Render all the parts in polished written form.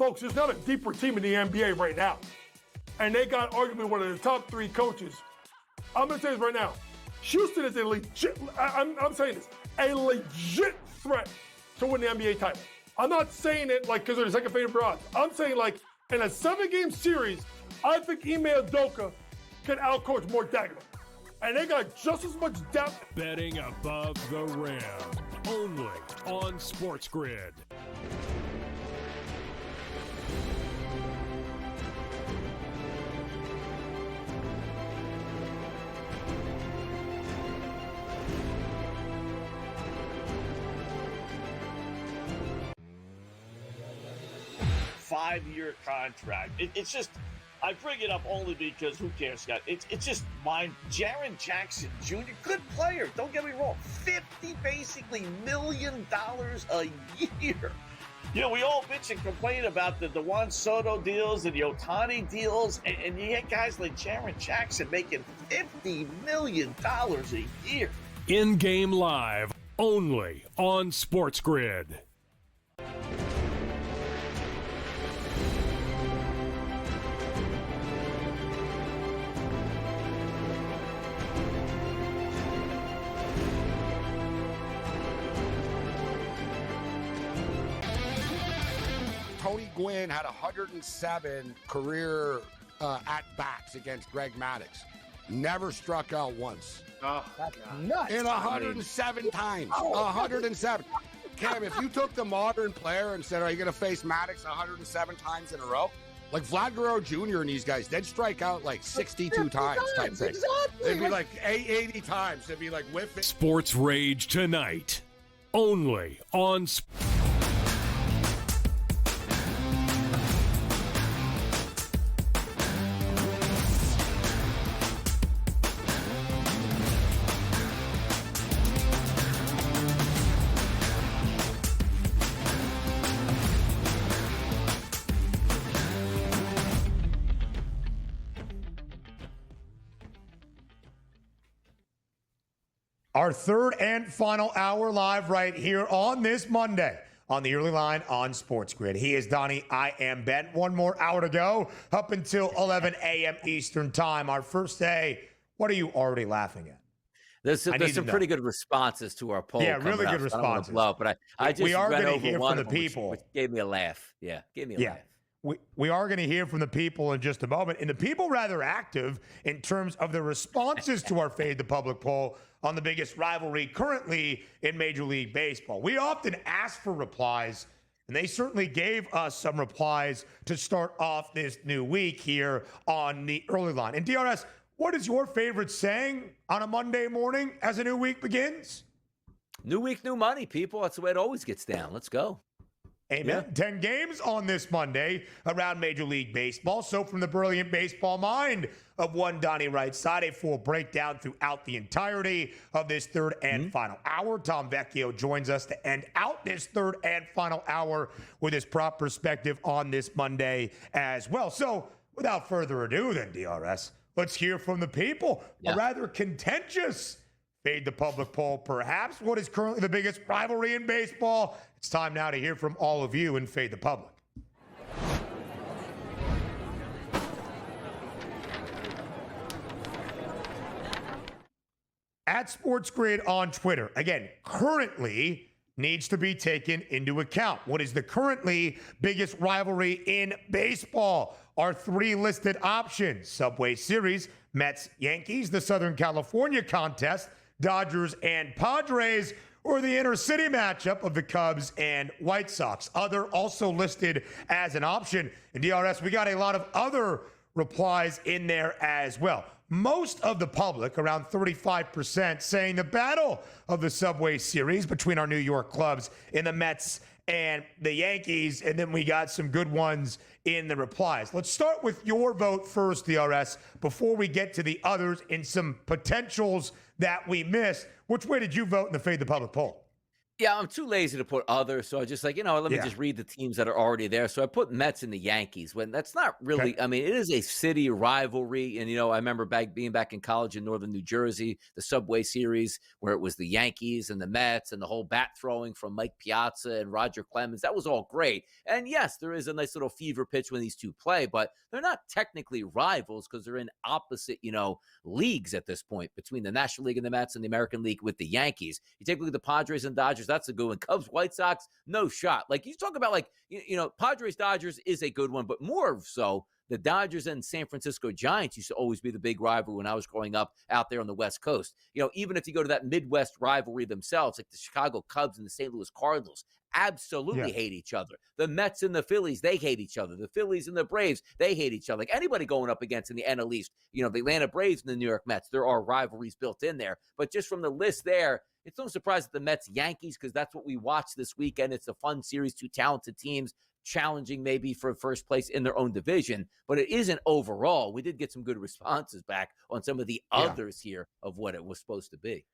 Folks, there's not a deeper team in the NBA right now. And they got arguably one of the top 3 coaches. I'm going to say this right now. Houston is a legit, I'm saying this, a legit threat to win the NBA title. I'm not saying it like because they're the second favorite odds. I'm saying like in a 7-game series, I think Ime Udoka can outcoach Mark Dagnall. And they got just as much depth. Betting above the rim, only on SportsGrid. Five-year contract. It's just, I bring it up only because who cares, Scott? It's just mine. Jaren Jackson Jr., good player. Don't get me wrong. $50 million a year. You know, we all bitch and complain about the Juan Soto deals and the Ohtani deals, and you get guys like Jaren Jackson making $50 million a year. In-game live, only on SportsGrid. Tony Gwynn had 107 career at-bats against Greg Maddux. Never struck out once. Oh, that's nuts. In 107 times. 107. Cam, if you took the modern player and said, are you going to face Maddux 107 times in a row? Like Vlad Guerrero Jr. and these guys, they'd strike out like 62 times type thing. Exactly. It'd be like 80 times. It'd be like whiffing. Sports Rage tonight, only on Our third and final hour live right here on this Monday on the early line on SportsGrid. He is Donnie. I am Ben. One more hour to go up until 11 a.m. Eastern time. Our first day. What are you already laughing at? There's some pretty good responses to our poll. Yeah, really good responses. But I just read over one of them, which gave me a laugh. Yeah, gave me a laugh. We are going to hear from the people in just a moment. And the people rather active in terms of the responses to our Fade the Public poll on the biggest rivalry currently in Major League Baseball. We often ask for replies, and they certainly gave us some replies to start off this new week here on the early line. And DRS, what is your favorite saying on a Monday morning as a new week begins? New week, new money, people. That's the way it always gets down. Let's go. Amen. Yeah. 10 games on this Monday around Major League Baseball. So from the brilliant baseball mind of one Donnie Rightside, a full breakdown throughout the entirety of this third and final hour. Tom Vecchio joins us to end out this third and final hour with his prop perspective on this Monday as well. So without further ado then, DRS, let's hear from the people. A rather contentious Fade the Public poll, perhaps. What is currently the biggest rivalry in baseball? It's time now to hear from all of you and Fade the Public. At SportsGrid on Twitter, again, currently needs to be taken into account. What is the currently biggest rivalry in baseball? Our 3 listed options: Subway Series, Mets, Yankees, the Southern California contest, Dodgers and Padres, or the inner city matchup of the Cubs and White Sox. Other also listed as an option. And DRS, we got a lot of other replies in there as well. Most of the public, around 35%, saying the battle of the Subway Series between our New York clubs in the Mets and the Yankees. And then we got some good ones in the replies. Let's start with your vote first, DRS, before we get to the others and some potentials that we missed. Which way did you vote in the Fade the Public poll? Yeah, I'm too lazy to put others, so I just like, let me just read the teams that are already there. So I put Mets and the Yankees when that's not really, Okay. I mean, it is a city rivalry. And, I remember being back in college in northern New Jersey, the Subway Series, where it was the Yankees and the Mets and the whole bat throwing from Mike Piazza and Roger Clemens. That was all great. And yes, there is a nice little fever pitch when these two play, but they're not technically rivals because they're in opposite, leagues at this point between the National League and the Mets and the American League with the Yankees. You take a look at the Padres and Dodgers. That's a good one. Cubs, White Sox, no shot. Like you talk about Padres, Dodgers is a good one, but more so the Dodgers and San Francisco Giants used to always be the big rivalry when I was growing up out there on the West Coast. Even if you go to that Midwest rivalry themselves, like the Chicago Cubs and the St. Louis Cardinals, absolutely hate each other. The Mets and the Phillies, they hate each other. The Phillies and the Braves, they hate each other. Like anybody going up against in the NL East, the Atlanta Braves and the New York Mets, there are rivalries built in there. But just from the list there, it's no surprise that the Mets Yankees, because that's what we watched this weekend. It's a fun series, two talented teams challenging maybe for first place in their own division, but it isn't overall. We did get some good responses back on some of the others here of what it was supposed to be.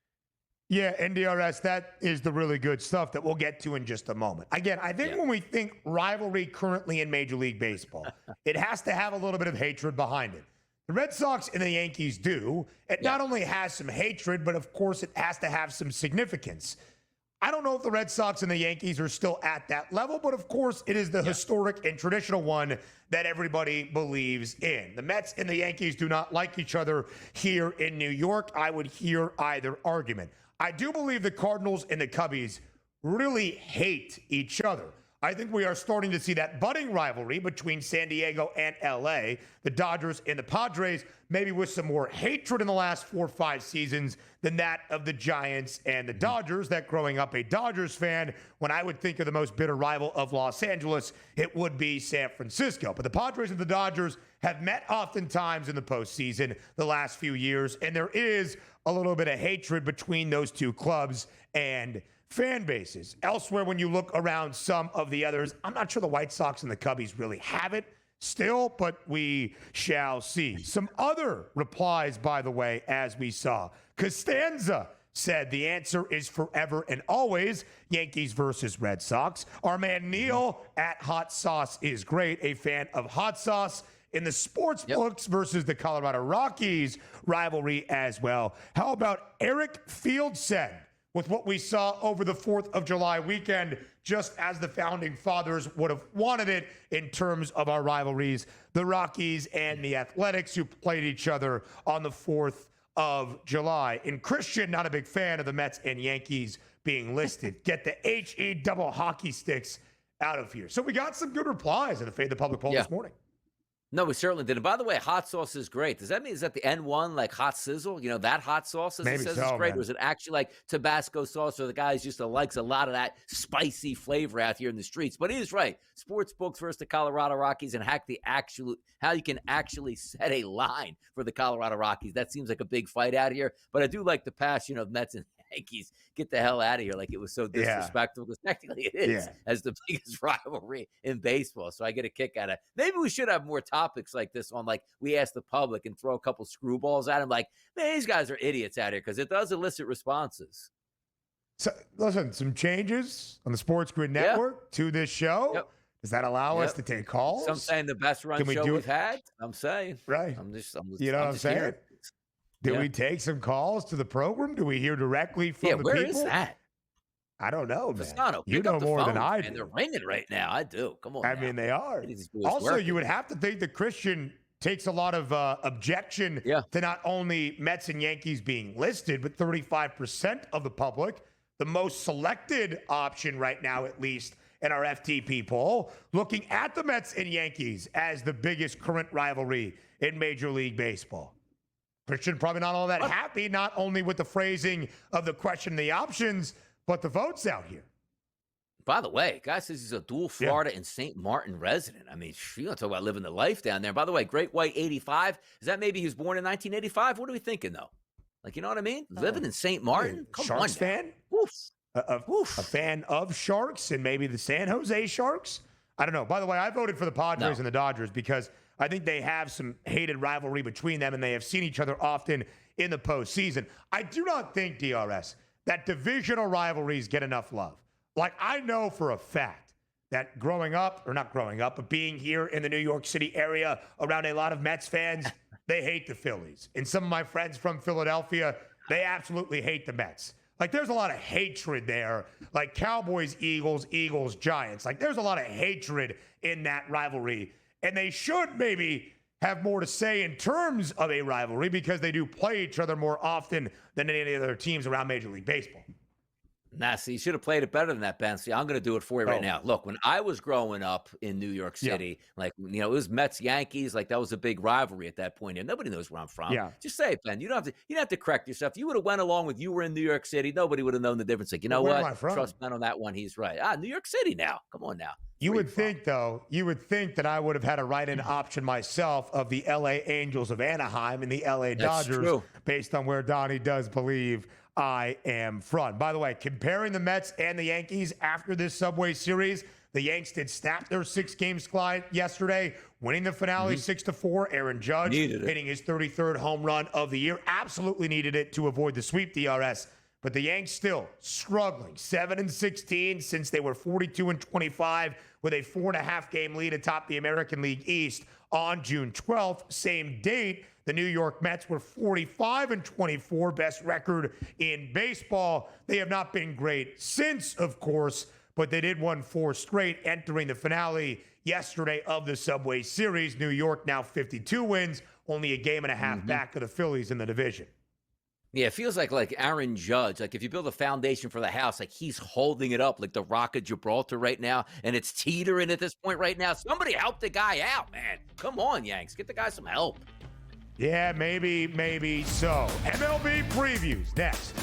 Yeah, NDRS, that is the really good stuff that we'll get to in just a moment. Again, I think when we think rivalry currently in Major League Baseball, it has to have a little bit of hatred behind it. The Red Sox and the Yankees do. It not only has some hatred, but of course it has to have some significance. I don't know if the Red Sox and the Yankees are still at that level, but of course it is the historic and traditional one that everybody believes in. The Mets and the Yankees do not like each other here in New York. I would hear either argument. I do believe the Cardinals and the Cubbies really hate each other. I think we are starting to see that budding rivalry between San Diego and LA, the Dodgers and the Padres, maybe with some more hatred in the last 4 or 5 seasons than that of the Giants and the Dodgers. That growing up a Dodgers fan, when I would think of the most bitter rival of Los Angeles, it would be San Francisco. But the Padres and the Dodgers have met oftentimes in the postseason the last few years, and there is a little bit of hatred between those two clubs and fan bases. Elsewhere, when you look around some of the others, I'm not sure the White Sox and the Cubbies really have it still, but we shall see. Some other replies, by the way, as we saw. Costanza said the answer is forever and always Yankees versus Red Sox. Our man Neil at Hot Sauce is great, a fan of hot sauce in the sports books versus the Colorado Rockies rivalry as well. How about Eric Fieldsen? With what we saw over the 4th of July weekend, just as the founding fathers would have wanted it in terms of our rivalries, the Rockies and the Athletics, who played each other on the 4th of July. And Christian, not a big fan of the Mets and Yankees being listed. Get the HE double hockey sticks out of here. So we got some good replies in the Fade the Public poll this morning. No, we certainly did. And by the way, hot sauce is great. Does that mean, is that the N1 like hot sizzle? That hot sauce, as Maybe it says, so, is great. man. Or is it actually like Tabasco sauce, or the guys just likes a lot of that spicy flavor out here in the streets? But he is right. Sports books versus the Colorado Rockies, and how you can actually set a line for the Colorado Rockies. That seems like a big fight out here. But I do like the passion of Mets and Yankees. Get the hell out of here. Like it was so disrespectful, because technically it is as the biggest rivalry in baseball. So I get a kick out of it. Maybe we should have more topics like this on, like, we ask the public and throw a couple screwballs at them. Like, man, these guys are idiots out here, because it does elicit responses. So, listen, some changes on the SportsGrid network to this show. Does that allow us to take calls? Some saying the best run show we've had. I'm saying. Right. I'm just you know what I'm saying? Here. Do we take some calls to the program? Do we hear directly from the people? Where is that? I don't know, man. Fasano, you know more than I do. And they're ringing right now. I do. Come on. I mean, they are. Also, you would have to think that Christian takes a lot of objection to not only Mets and Yankees being listed, but 35% of the public, the most selected option right now, at least in our FTP poll, looking at the Mets and Yankees as the biggest current rivalry in Major League Baseball. Christian probably not all that happy, not only with the phrasing of the question and the options, but the votes out here. By the way, guy says he's a dual Florida and St. Martin resident. I mean, you don't talk about living the life down there. By the way, Great White 85. Is that maybe he was born in 1985? What are we thinking, though? Like, you know what I mean? Living in St. Martin? Come Sharks on, fan? A fan of Sharks and maybe the San Jose Sharks? I don't know. By the way, I voted for the Padres and the Dodgers because I think they have some hated rivalry between them, and they have seen each other often in the postseason. I do not think, DRS, that divisional rivalries get enough love. Like, I know for a fact that growing up, or not growing up, but being here in the New York City area around a lot of Mets fans, they hate the Phillies. And some of my friends from Philadelphia, they absolutely hate the Mets. Like, there's a lot of hatred there. Like, Cowboys, Eagles, Giants. Like, there's a lot of hatred in that rivalry. And they should maybe have more to say in terms of a rivalry because they do play each other more often than any other teams around Major League Baseball. Nah, see, you should have played it better than that, Ben. See, I'm going to do it for you right now. Look, when I was growing up in New York City, like, you know, it was Mets-Yankees. Like, that was a big rivalry at that point. And nobody knows where I'm from. Yeah. Just say it, Ben. You don't have to correct yourself. You would have went along with you were in New York City. Nobody would have known the difference. Like, you know Where what? am I from? Trust Ben on that one. He's right. New York City now. Come on now. You would think that I would have had a write-in option myself of the L.A. Angels of Anaheim and the L.A. Dodgers based on where Donnie does believe I am from. By the way, comparing the Mets and the Yankees after this Subway Series, the Yanks did snap their 6-game slide yesterday, winning the finale 6-4. Aaron Judge hitting his 33rd home run of the year. Absolutely needed it to avoid the sweep DRS. But the Yanks still struggling, 7-16 since they were 42-25 with a 4.5-game lead atop the American League East on June 12th. Same date, the New York Mets were 45-24, best record in baseball. They have not been great since, of course, but they did win 4 straight entering the finale yesterday of the Subway Series. New York now 52 wins, only a game and a half back of the Phillies in the division. Yeah, it feels like Aaron Judge. Like, if you build a foundation for the house, like, he's holding it up like the Rock of Gibraltar right now, and it's teetering at this point right now. Somebody help the guy out, man. Come on, Yanks. Get the guy some help. Yeah, maybe so. MLB previews next.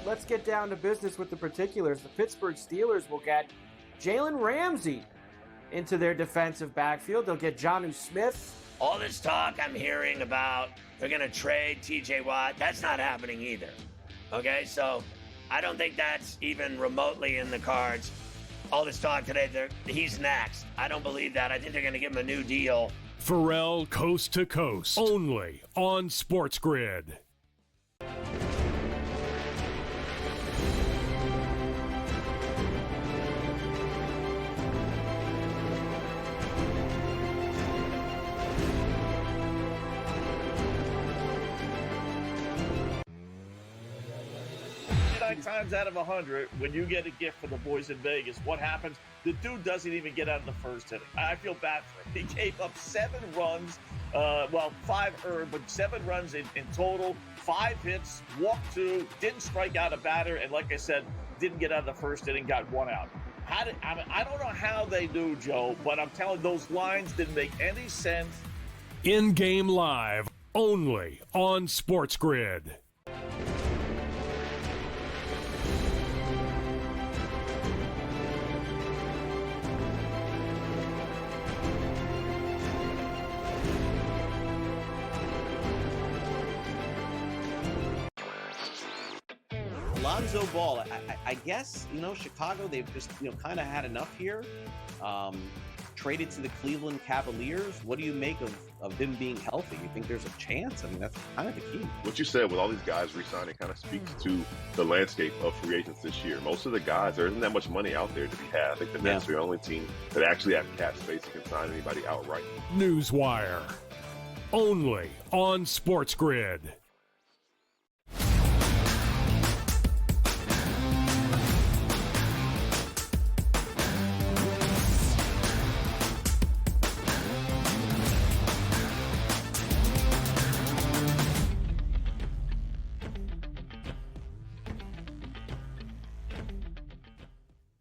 Let's get down to business with the particulars. The Pittsburgh Steelers will get Jalen Ramsey into their defensive backfield. They'll get Jonnu Smith. All this talk I'm hearing about they're going to trade T.J. Watt, that's not happening either. Okay, so I don't think that's even remotely in the cards. All this talk today, he's next. I don't believe that. I think they're going to give him a new deal. Pharrell Coast to Coast, only on SportsGrid. Times out of 100, when you get a gift for the boys in Vegas, what happens? The dude doesn't even get out of the first inning. I feel bad for him. He gave up 7 runs, 5 earned, but 7 runs in total, 5 hits, walked 2, didn't strike out a batter, and like I said, didn't get out of the first inning, got 1 out. I don't know how they do, Joe, but I'm telling you, those lines didn't make any sense. In-game live, only on SportsGrid. Lonzo Ball, I guess, Chicago, they've just, kind of had enough here. Traded to the Cleveland Cavaliers. What do you make of them being healthy? You think there's a chance? I mean, that's kind of the key. What you said with all these guys re-signing kind of speaks to the landscape of free agents this year. Most of the guys, there isn't that much money out there to be had. I think the Nets are the only team that actually have cap space and can sign anybody outright. Newswire, only on SportsGrid.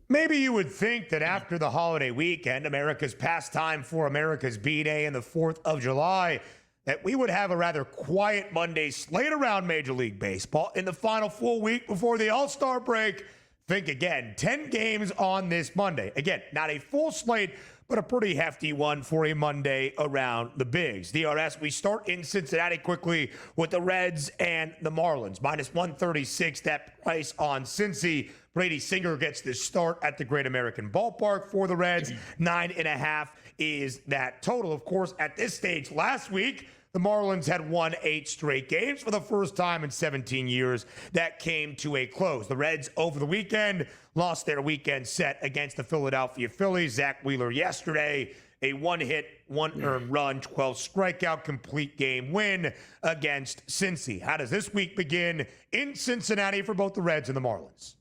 Maybe you would think that after the holiday weekend, America's pastime for America's B-Day and the 4th of July, that we would have a rather quiet Monday slate around Major League Baseball in the final full week before the All-Star break. Think again, 10 games on this Monday. Again, not a full slate, but a pretty hefty one for a Monday around the bigs. DRS, we start in Cincinnati quickly with the Reds and the Marlins. Minus 136, that price on Cincy. Brady Singer gets the start at the Great American Ballpark for the Reds. 9.5 is that total. Of course, at this stage last week, the Marlins had won 8 straight games for the first time in 17 years. That came to a close. The Reds over the weekend lost their weekend set against the Philadelphia Phillies. Zach Wheeler yesterday, a 1-hit, 1-earned run, 12 strikeout, complete game win against Cincy. How does this week begin in Cincinnati for both the Reds and the Marlins?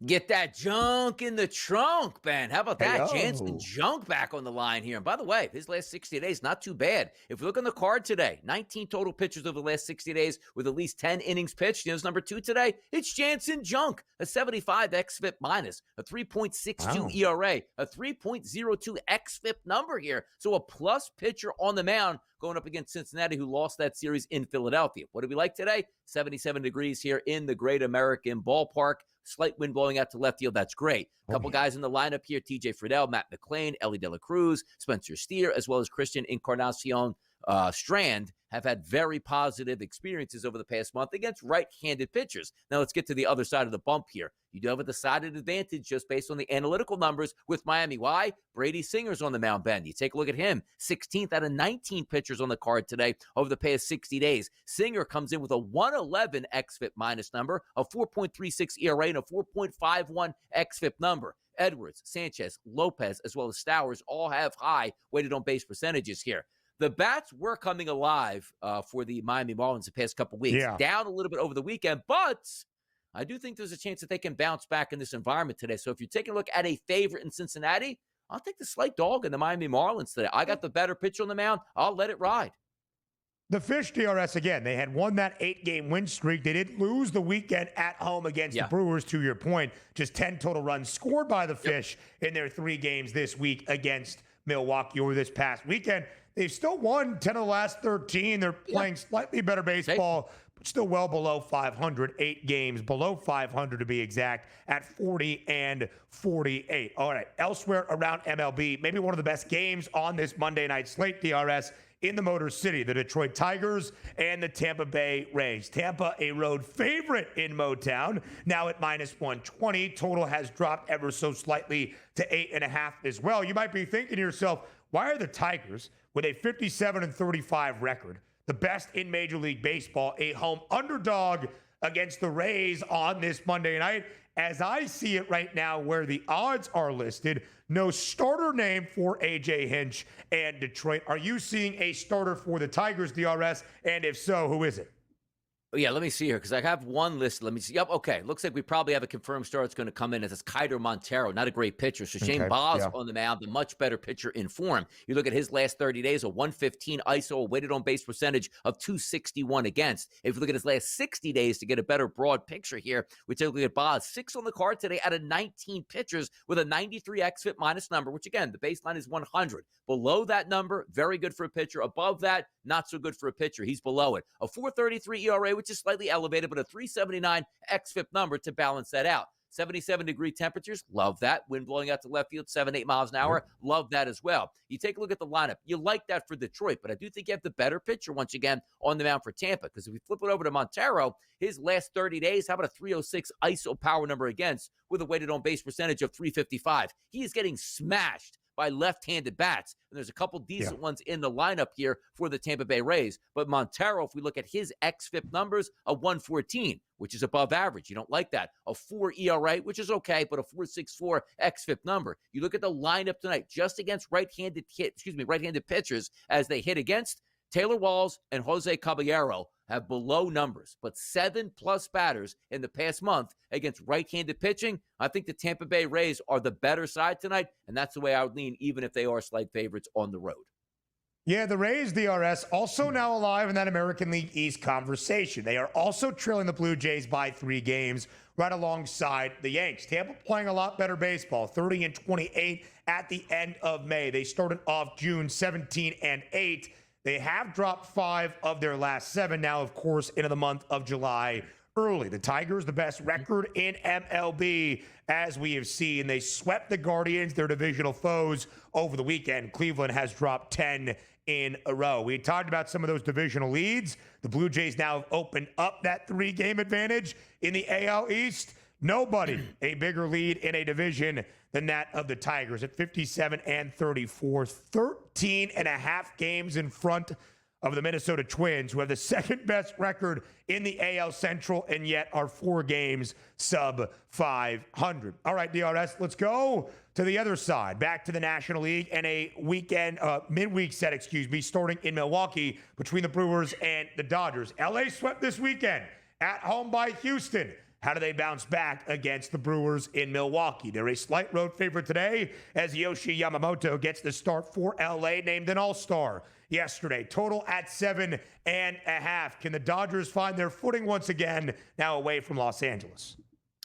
Get that junk in the trunk, Ben. How about that? Hey-o. Jansen Junk back on the line here. And by the way, his last 60 days, not too bad. If we look on the card today, 19 total pitchers over the last 60 days with at least 10 innings pitched. You know, number 2 today, it's Jansen Junk, a 75 xFIP minus, a 3.62 ERA, a 3.02 xFIP number here. So a plus pitcher on the mound going up against Cincinnati, who lost that series in Philadelphia. What do we like today? 77 degrees here in the Great American Ballpark. Slight wind blowing out to left field. That's great. A couple guys in the lineup here, TJ Friedel, Matt McClain, Ellie De La Cruz, Spencer Steer, as well as Christian Encarnacion Strand have had very positive experiences over the past month against right-handed pitchers. Now let's get to the other side of the bump here. You do have a decided advantage just based on the analytical numbers with Miami. Why? Brady Singer's on the mound, Ben. You take a look at him. 16th out of 19 pitchers on the card today over the past 60 days. Singer comes in with a 111 xFIP minus number, a 4.36 ERA, and a 4.51 xFIP number. Edwards, Sanchez, Lopez, as well as Stowers all have high weighted on base percentages here. The bats were coming alive for the Miami Marlins the past couple weeks. Yeah. Down a little bit over the weekend, but I do think there's a chance that they can bounce back in this environment today. So if you're taking a look at a favorite in Cincinnati, I'll take the slight dog in the Miami Marlins today. I got the better pitcher on the mound. I'll let it ride. The Fish DRS, again, they had won that 8-game win streak. They did lose the weekend at home against the Brewers, to your point. Just 10 total runs scored by the Fish in their 3 games this week against Milwaukee over this past weekend. They've still won 10 of the last 13. They're playing slightly better baseball, but still well below 500. 8 games below 500 to be exact at 40 and 48. All right, elsewhere around MLB, maybe one of the best games on this Monday night slate, DRS, in the Motor City, the Detroit Tigers and the Tampa Bay Rays. Tampa, a road favorite in Motown, now at minus 120. Total has dropped ever so slightly to 8.5 as well. You might be thinking to yourself, why are the Tigers, with a 57-35 record, the best in Major League Baseball, a home underdog against the Rays on this Monday night? As I see it right now, where the odds are listed, no starter name for A.J. Hinch and Detroit. Are you seeing a starter for the Tigers, DRS? And if so, who is it? Yeah, let me see here, because I have one list. Let me see. Yep, okay. Looks like we probably have a confirmed star that's going to come in as Kaiser Montero. Not a great pitcher. So Shane Baz on the mound, the much better pitcher in form. You look at his last 30 days, a 115 ISO, a weighted on base percentage of 261 against. If you look at his last 60 days to get a better broad picture here, we take a look at Baz. 6 on the card today out of 19 pitchers with a 93 xFIP minus number, which again, the baseline is 100. Below that number, very good for a pitcher. Above that, not so good for a pitcher. He's below it. A 4.33 ERA, which is slightly elevated, but a 3.79 xFIP number to balance that out. 77-degree temperatures, love that. Wind blowing out to left field, 7-8 miles an hour, love that as well. You take a look at the lineup. You like that for Detroit, but I do think you have the better pitcher once again on the mound for Tampa, because if we flip it over to Montero, his last 30 days, how about a 306 ISO power number against with a weighted on base percentage of 355? He is getting smashed by left-handed bats. And there's a couple decent ones in the lineup here for the Tampa Bay Rays. But Montero, if we look at his xFIP numbers, a 114, which is above average. You don't like that. A 4 ERA, which is okay, but a 4.64 xFIP number. You look at the lineup tonight, just against right-handed pitchers as they hit against, Taylor Walls and Jose Caballero have below numbers, but 7+ batters in the past month against right-handed pitching. I think the Tampa Bay Rays are the better side tonight, and that's the way I would lean, even if they are slight favorites on the road. Yeah, the Rays, DRS, also now alive in that American League East conversation. They are also trailing the Blue Jays by 3 games, right alongside the Yanks. Tampa playing a lot better baseball, 30-28 at the end of May. They started off June 17-8. They have dropped 5 of their last 7 now, of course, into the month of July early. The Tigers, the best record in MLB, as we have seen. They swept the Guardians, their divisional foes, over the weekend. Cleveland has dropped 10 in a row. We talked about some of those divisional leads. The Blue Jays now have opened up that 3-game advantage in the AL East. Nobody a bigger lead in a division than that of the Tigers at 57 and 34, 13 and a half games in front of the Minnesota Twins, who have the second best record in the AL Central and yet are 4 games sub 500. All right, DRS, let's go to the other side, back to the National League and a midweek set, starting in Milwaukee between the Brewers and the Dodgers. LA swept this weekend at home by Houston. How do they bounce back against the Brewers in Milwaukee? They're a slight road favorite today as Yoshi Yamamoto gets the start for LA, named an all-star yesterday. Total at 7.5. Can the Dodgers find their footing once again, now away from Los Angeles?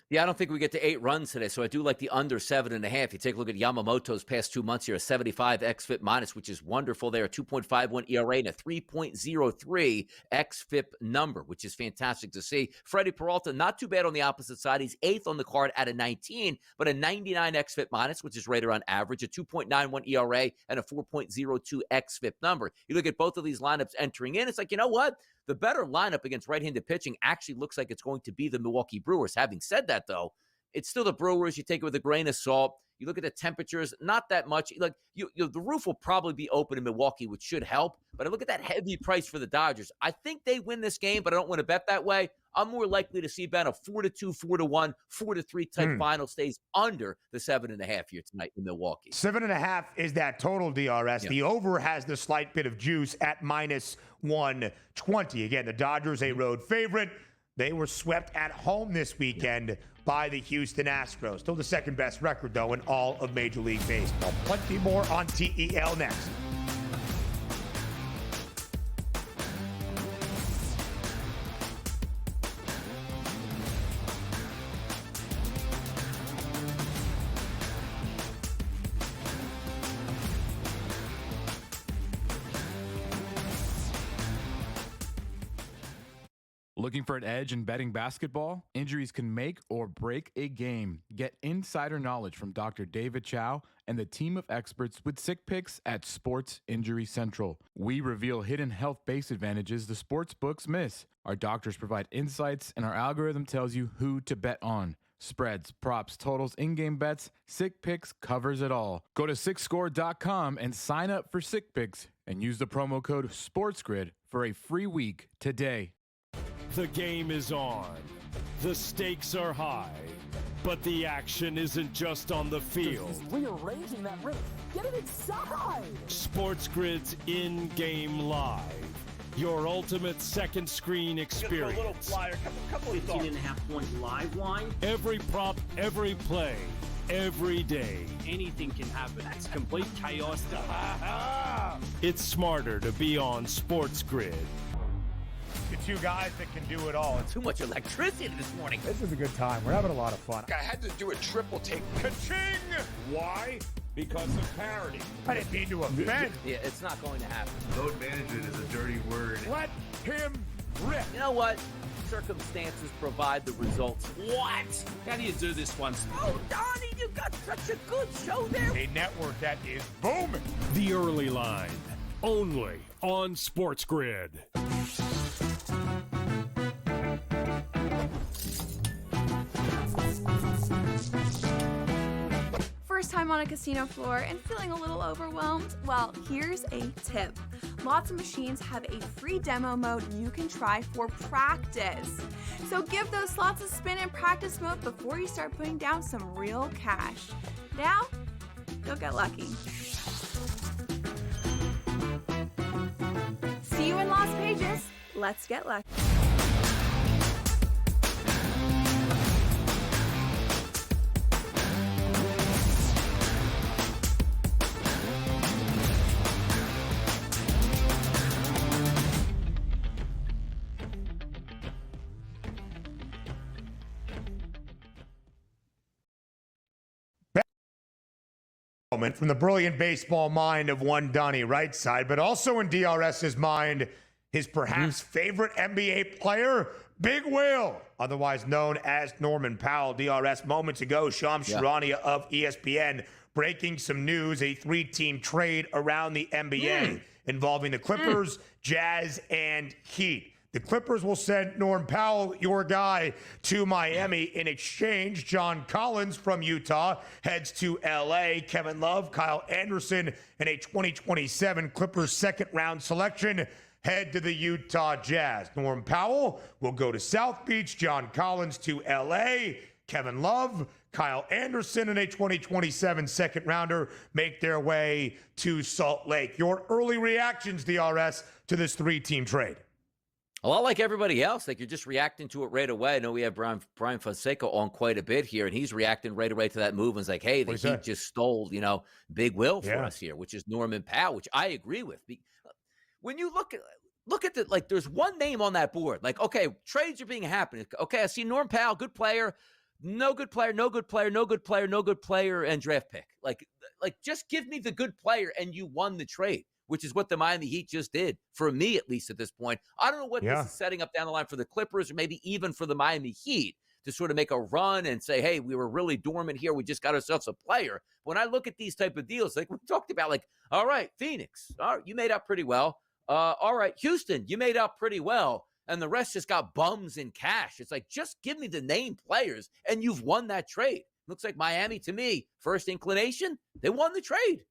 Yeah, I don't think we get to 8 runs today, so I do like the under 7.5. You take a look at Yamamoto's past 2 months here, a 75 xFIP minus, which is wonderful there, a 2.51 ERA and a 3.03 xFIP number, which is fantastic to see. Freddie Peralta, not too bad on the opposite side. He's 8th on the card at a 19, but a 99 xFIP minus, which is right around average, a 2.91 ERA and a 4.02 xFIP number. You look at both of these lineups entering in, it's like, you know what? The better lineup against right-handed pitching actually looks like it's going to be the Milwaukee Brewers. Having said that, though, it's still the Brewers. You take it with a grain of salt. You look at the temperatures, not that much. Like the roof will probably be open in Milwaukee, which should help. But I look at that heavy price for the Dodgers. I think they win this game, but I don't want to bet that way. I'm more likely to see about a 4-2, 4-1, 4-3 type final stays under the 7.5 here tonight in Milwaukee. 7.5 is that total, DRS. Yeah. The over has the slight bit of juice at minus 120. Again, the Dodgers, a road favorite. They were swept at home this weekend by the Houston Astros. Still the second best record, though, in all of Major League Baseball. Plenty more on TEL next. Looking for an edge in betting basketball? Injuries can make or break a game. Get insider knowledge from Dr. David Chow and the team of experts with Sick Picks at Sports Injury Central. We reveal hidden health-based advantages the sports books miss. Our doctors provide insights, and our algorithm tells you who to bet on. Spreads, props, totals, in-game bets, Sick Picks covers it all. Go to SickScore.com and sign up for Sick Picks and use the promo code SportsGrid for a free week today. The game is on. The stakes are high. But the action isn't just on the field. He's rearranging that roof. Get it inside! SportsGrid's in-game live. Your ultimate second screen experience. A little flyer, couple of 18.5 point live line. Every prop, every play, every day. Anything can happen. It's complete chaos. It's smarter to be on SportsGrid. The two guys that can do it all. Too much electricity this morning. This is a good time. We're having a lot of fun. I had to do a triple take. Ka-ching! Why? Because of parity. I didn't mean to offend. Yeah, it's not going to happen. Load management is a dirty word. Let him rip. You know what? Circumstances provide the results. What? How do you do this one? Oh, Donnie, you got such a good show there. A network that is booming. The Early Line, only on SportsGrid. First time on a casino floor and feeling a little overwhelmed? Well, here's a tip. Lots of machines have a free demo mode you can try for practice. So give those slots a spin in practice mode before you start putting down some real cash. Now, go get lucky. See you in Las Vegas. Let's get lucky. From the brilliant baseball mind of one Donnie right side, but also in DRS's mind, his perhaps favorite NBA player, Big Will, otherwise known as Norman Powell. DRS moments ago, Shams Charania of ESPN breaking some news, a 3-team trade around the NBA involving the Clippers, Jazz, and Heat. The Clippers will send Norm Powell, your guy, to Miami. In exchange, John Collins from Utah heads to L.A. Kevin Love, Kyle Anderson, and a 2027 Clippers second-round selection head to the Utah Jazz. Norm Powell will go to South Beach, John Collins to L.A., Kevin Love, Kyle Anderson, and a 2027 second-rounder make their way to Salt Lake. Your early reactions, DRS, to this 3-team trade? A lot like everybody else, like you're just reacting to it right away. I know we have Brian Fonseca on quite a bit here, and he's reacting right away to that move. And it's like, hey, the Heat just stole, Big Will for us here, which is Norman Powell, which I agree with. When you look at the, like, there's one name on that board. Like, okay, trades are being happening. Okay, I see Norm Powell, good player, no good player, no good player, no good player, no good player, and draft pick. Like just give me the good player, and you won the trade, which is what the Miami Heat just did, for me at least at this point. I don't know what this is setting up down the line for the Clippers or maybe even for the Miami Heat to sort of make a run and say, hey, we were really dormant here. We just got ourselves a player. When I look at these type of deals, like we talked about, like, all right, Phoenix, all right, you made out pretty well. All right, Houston, you made out pretty well. And the rest just got bums and cash. It's like, just give me the name players and you've won that trade. Looks like Miami, to me, first inclination, they won the trade.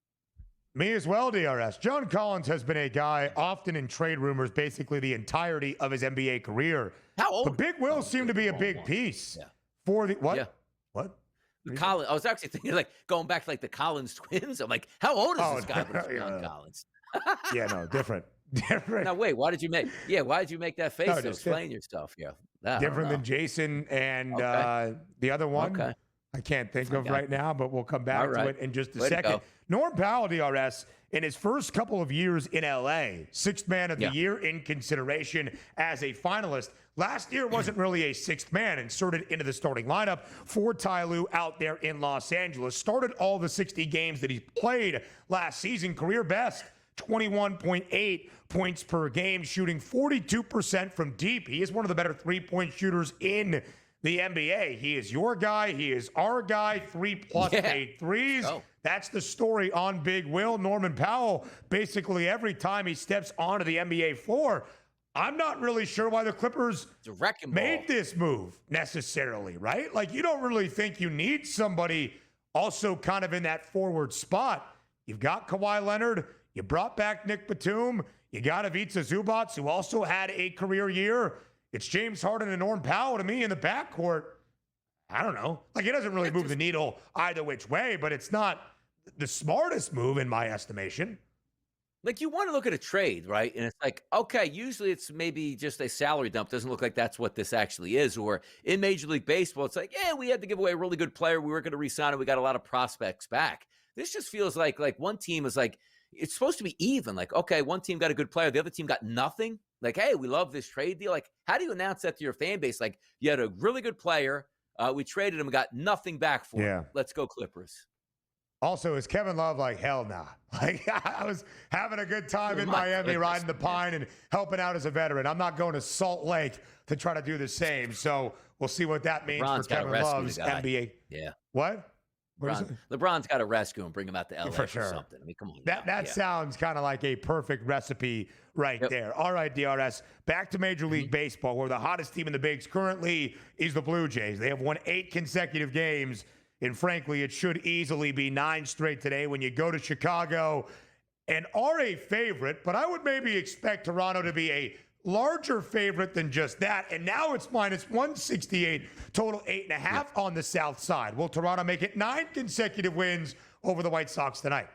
Me as well, DRS. John Collins has been a guy often in trade rumors basically the entirety of his NBA career. How old? But Big Will seemed to be a big piece for the what? Yeah. What? Collins. I was actually thinking, like, going back to like the Collins twins. I'm like, how old is this guy? But it's John Collins. Yeah, no, different. Now wait, why did you make that face? No, explain yourself here. Different than Jason and the other one. Okay. I can't think of right now, but we'll come back to it in just a second. Norm Powell, DRS, in his first couple of years in LA, sixth man of the year in consideration as a finalist. Last year wasn't really a sixth man, inserted into the starting lineup for Ty Lue out there in Los Angeles. Started all the 60 games that he played last season, career best. 21.8 points per game, shooting 42% from deep. He is one of the better three-point shooters in the NBA. He is your guy. He is our guy. 3+ made threes. That's the story on Big Will. Norman Powell, basically every time he steps onto the NBA floor, I'm not really sure why the Clippers made this move necessarily, right? Like, you don't really think you need somebody also kind of in that forward spot. You've got Kawhi Leonard. You brought back Nick Batum. You got Ivica Zubac, who also had a career year. It's James Harden and Norm Powell to me in the backcourt. I don't know. Like, it doesn't really move the needle either which way, but it's not the smartest move in my estimation. Like, you want to look at a trade, right? And it's like, okay, usually it's maybe just a salary dump. Doesn't look like that's what this actually is. Or in Major League Baseball, it's like, we had to give away a really good player. We weren't going to re-sign him. We got a lot of prospects back. This just feels like one team is like, it's supposed to be even. Like, okay, one team got a good player. The other team got nothing. Like, hey, we love this trade deal. Like, how do you announce that to your fan base? Like, you had a really good player. We traded him and got nothing back for him. Let's go Clippers. Also, is Kevin Love like, hell nah. Like, I was having a good time in Miami riding the pine and helping out as a veteran. I'm not going to Salt Lake to try to do the same. So we'll see what that means for Kevin Love's NBA. Yeah. What? LeBron's got to rescue him, bring him out to LA for sure. Or something. I mean, come on. That sounds kind of like a perfect recipe right there. All right, DRS, back to Major League Baseball, where the hottest team in the bigs currently is the Blue Jays. They have won 8 consecutive games, and frankly, it should easily be 9 straight today when you go to Chicago and are a favorite, but I would maybe expect Toronto to be a larger favorite than just that, and now it's minus 168, total 8.5 on the south side. Will Toronto make it 9 consecutive wins over the White Sox tonight?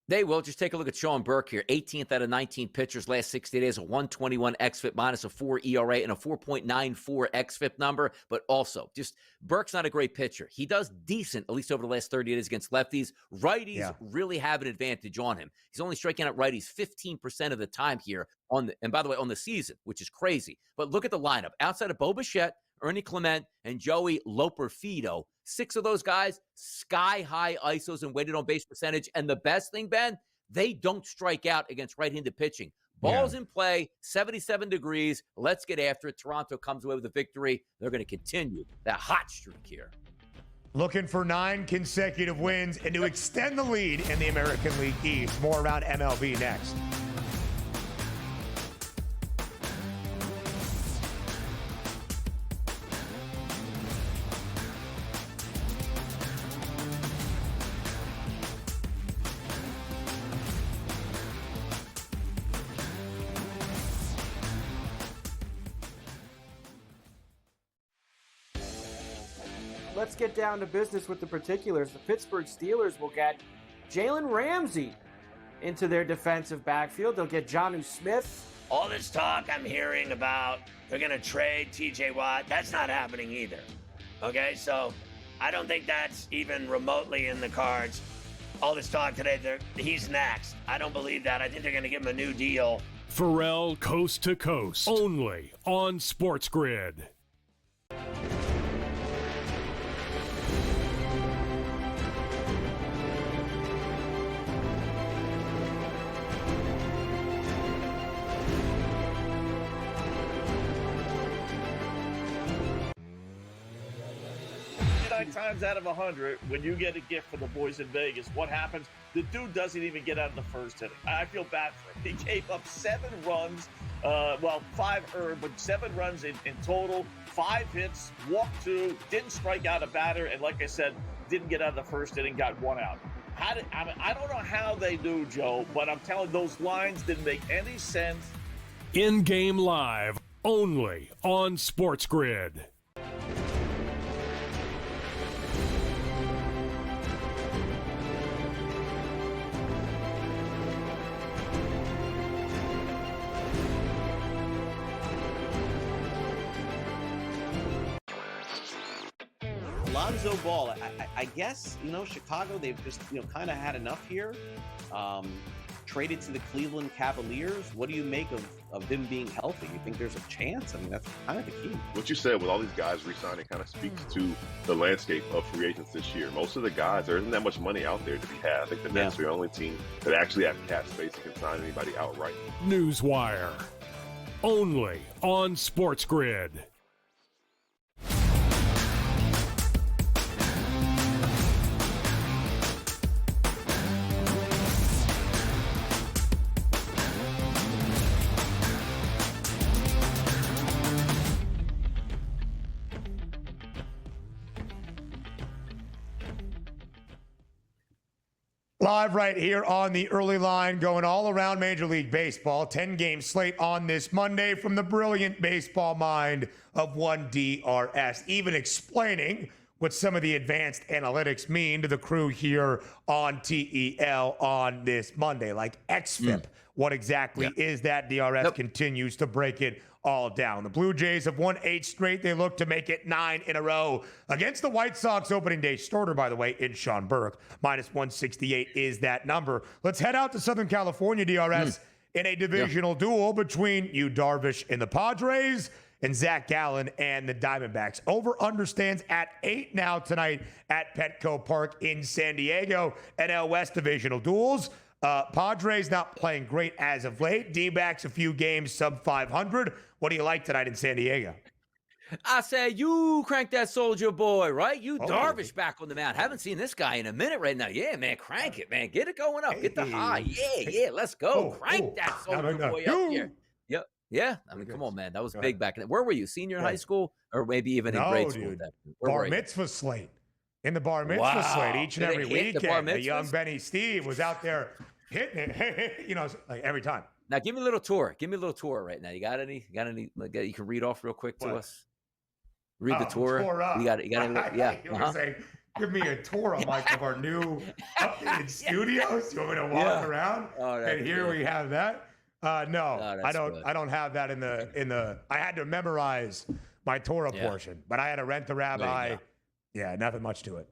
They will. Just take a look at Sean Burke here. 18th out of 19 pitchers last 60 days, a 121 xFIP minus a 4 ERA and a 4.94 xFIP number. But also, just Burke's not a great pitcher. He does decent, at least over the last 30 days against lefties. Righties really have an advantage on him. He's only striking out righties 15% of the time here and by the way, on the season, which is crazy. But look at the lineup. Outside of Bo Bichette, Ernie Clement, and Joey Loperfido, 6 of those guys, sky-high ISOs and weighted on base percentage. And the best thing, Ben, they don't strike out against right-handed pitching. Ball's in play, 77 degrees. Let's get after it. Toronto comes away with a victory. They're going to continue that hot streak here. Looking for 9 consecutive wins and to extend the lead in the American League East. More around MLB next. Let's get down to business with the particulars. The Pittsburgh Steelers will get Jalen Ramsey into their defensive backfield. They'll get Jonnu Smith. All this talk I'm hearing about they're going to trade TJ Watt, that's not happening either. Okay, so I don't think that's even remotely in the cards. All this talk today, he's next. I don't believe that. I think they're going to give him a new deal. Pharrell Coast to Coast, only on SportsGrid. Times out of 100, when you get a gift for the boys in Vegas, what happens? The dude doesn't even get out of the first inning. I feel bad for him. He gave up 7 runs, 5 earned, but 7 runs in total, 5 hits, walked 2, didn't strike out a batter, and like I said, didn't get out of the first inning, got 1 out. I don't know how they do, Joe, but I'm telling you, those lines didn't make any sense. In-game live, only on SportsGrid. Lonzo Ball, I guess, Chicago, they've just, kind of had enough here. Traded to the Cleveland Cavaliers. What do you make of him being healthy? You think there's a chance? I mean, that's kind of the key. What you said with all these guys re-signing kind of speaks to the landscape of free agents this year. Most of the guys, there isn't that much money out there to be had. I think the Nets are the only team that actually have cap space and can sign anybody outright. Newswire, only on SportsGrid. Live right here on the early line, going all around Major League Baseball. 10-game slate on this Monday from the brilliant baseball mind of one DRS, even explaining what some of the advanced analytics mean to the crew here on TEL on this Monday, like XFIP. What exactly is that? DRS continues to break it all down. The Blue Jays have won 8 straight. They look to make it 9 in a row against the White Sox opening day starter, by the way, in Sean Burke. -168 is that number. Let's head out to Southern California, DRS, in a divisional duel between Yu Darvish and the Padres and Zach Gallen and the Diamondbacks. Over-under stands at 8 now tonight at Petco Park in San Diego. NL West divisional duels. Padres not playing great as of late. D-backs a few games sub 500. What do you like tonight in San Diego? I say you crank that soldier boy, right? You Darvish back on the mound. Haven't seen this guy in a minute right now. Yeah, man, crank it, man. Get it going up. Get the high. Yeah, let's go. Crank that soldier boy up here. Yep. Yeah, I mean, come on, man. That was big back in. Where were you? Senior in high school, or maybe even in grade school? Bar mitzvah slate. In the bar mitzvah slate each and every weekend. The young Benny Steve was out there hitting it, like every time. Now, give me a little tour. Give me a little tour right now. You got any? Like, you can read off real quick to us. Read the tour. You got it. You got it. Yeah. You were saying, give me a tour of our new updated studios. You want me to walk around? And here we have that. No, I don't. Good. I don't have that in the. I had to memorize my Torah portion, but I had to rent the rabbi. Yeah, nothing much to it.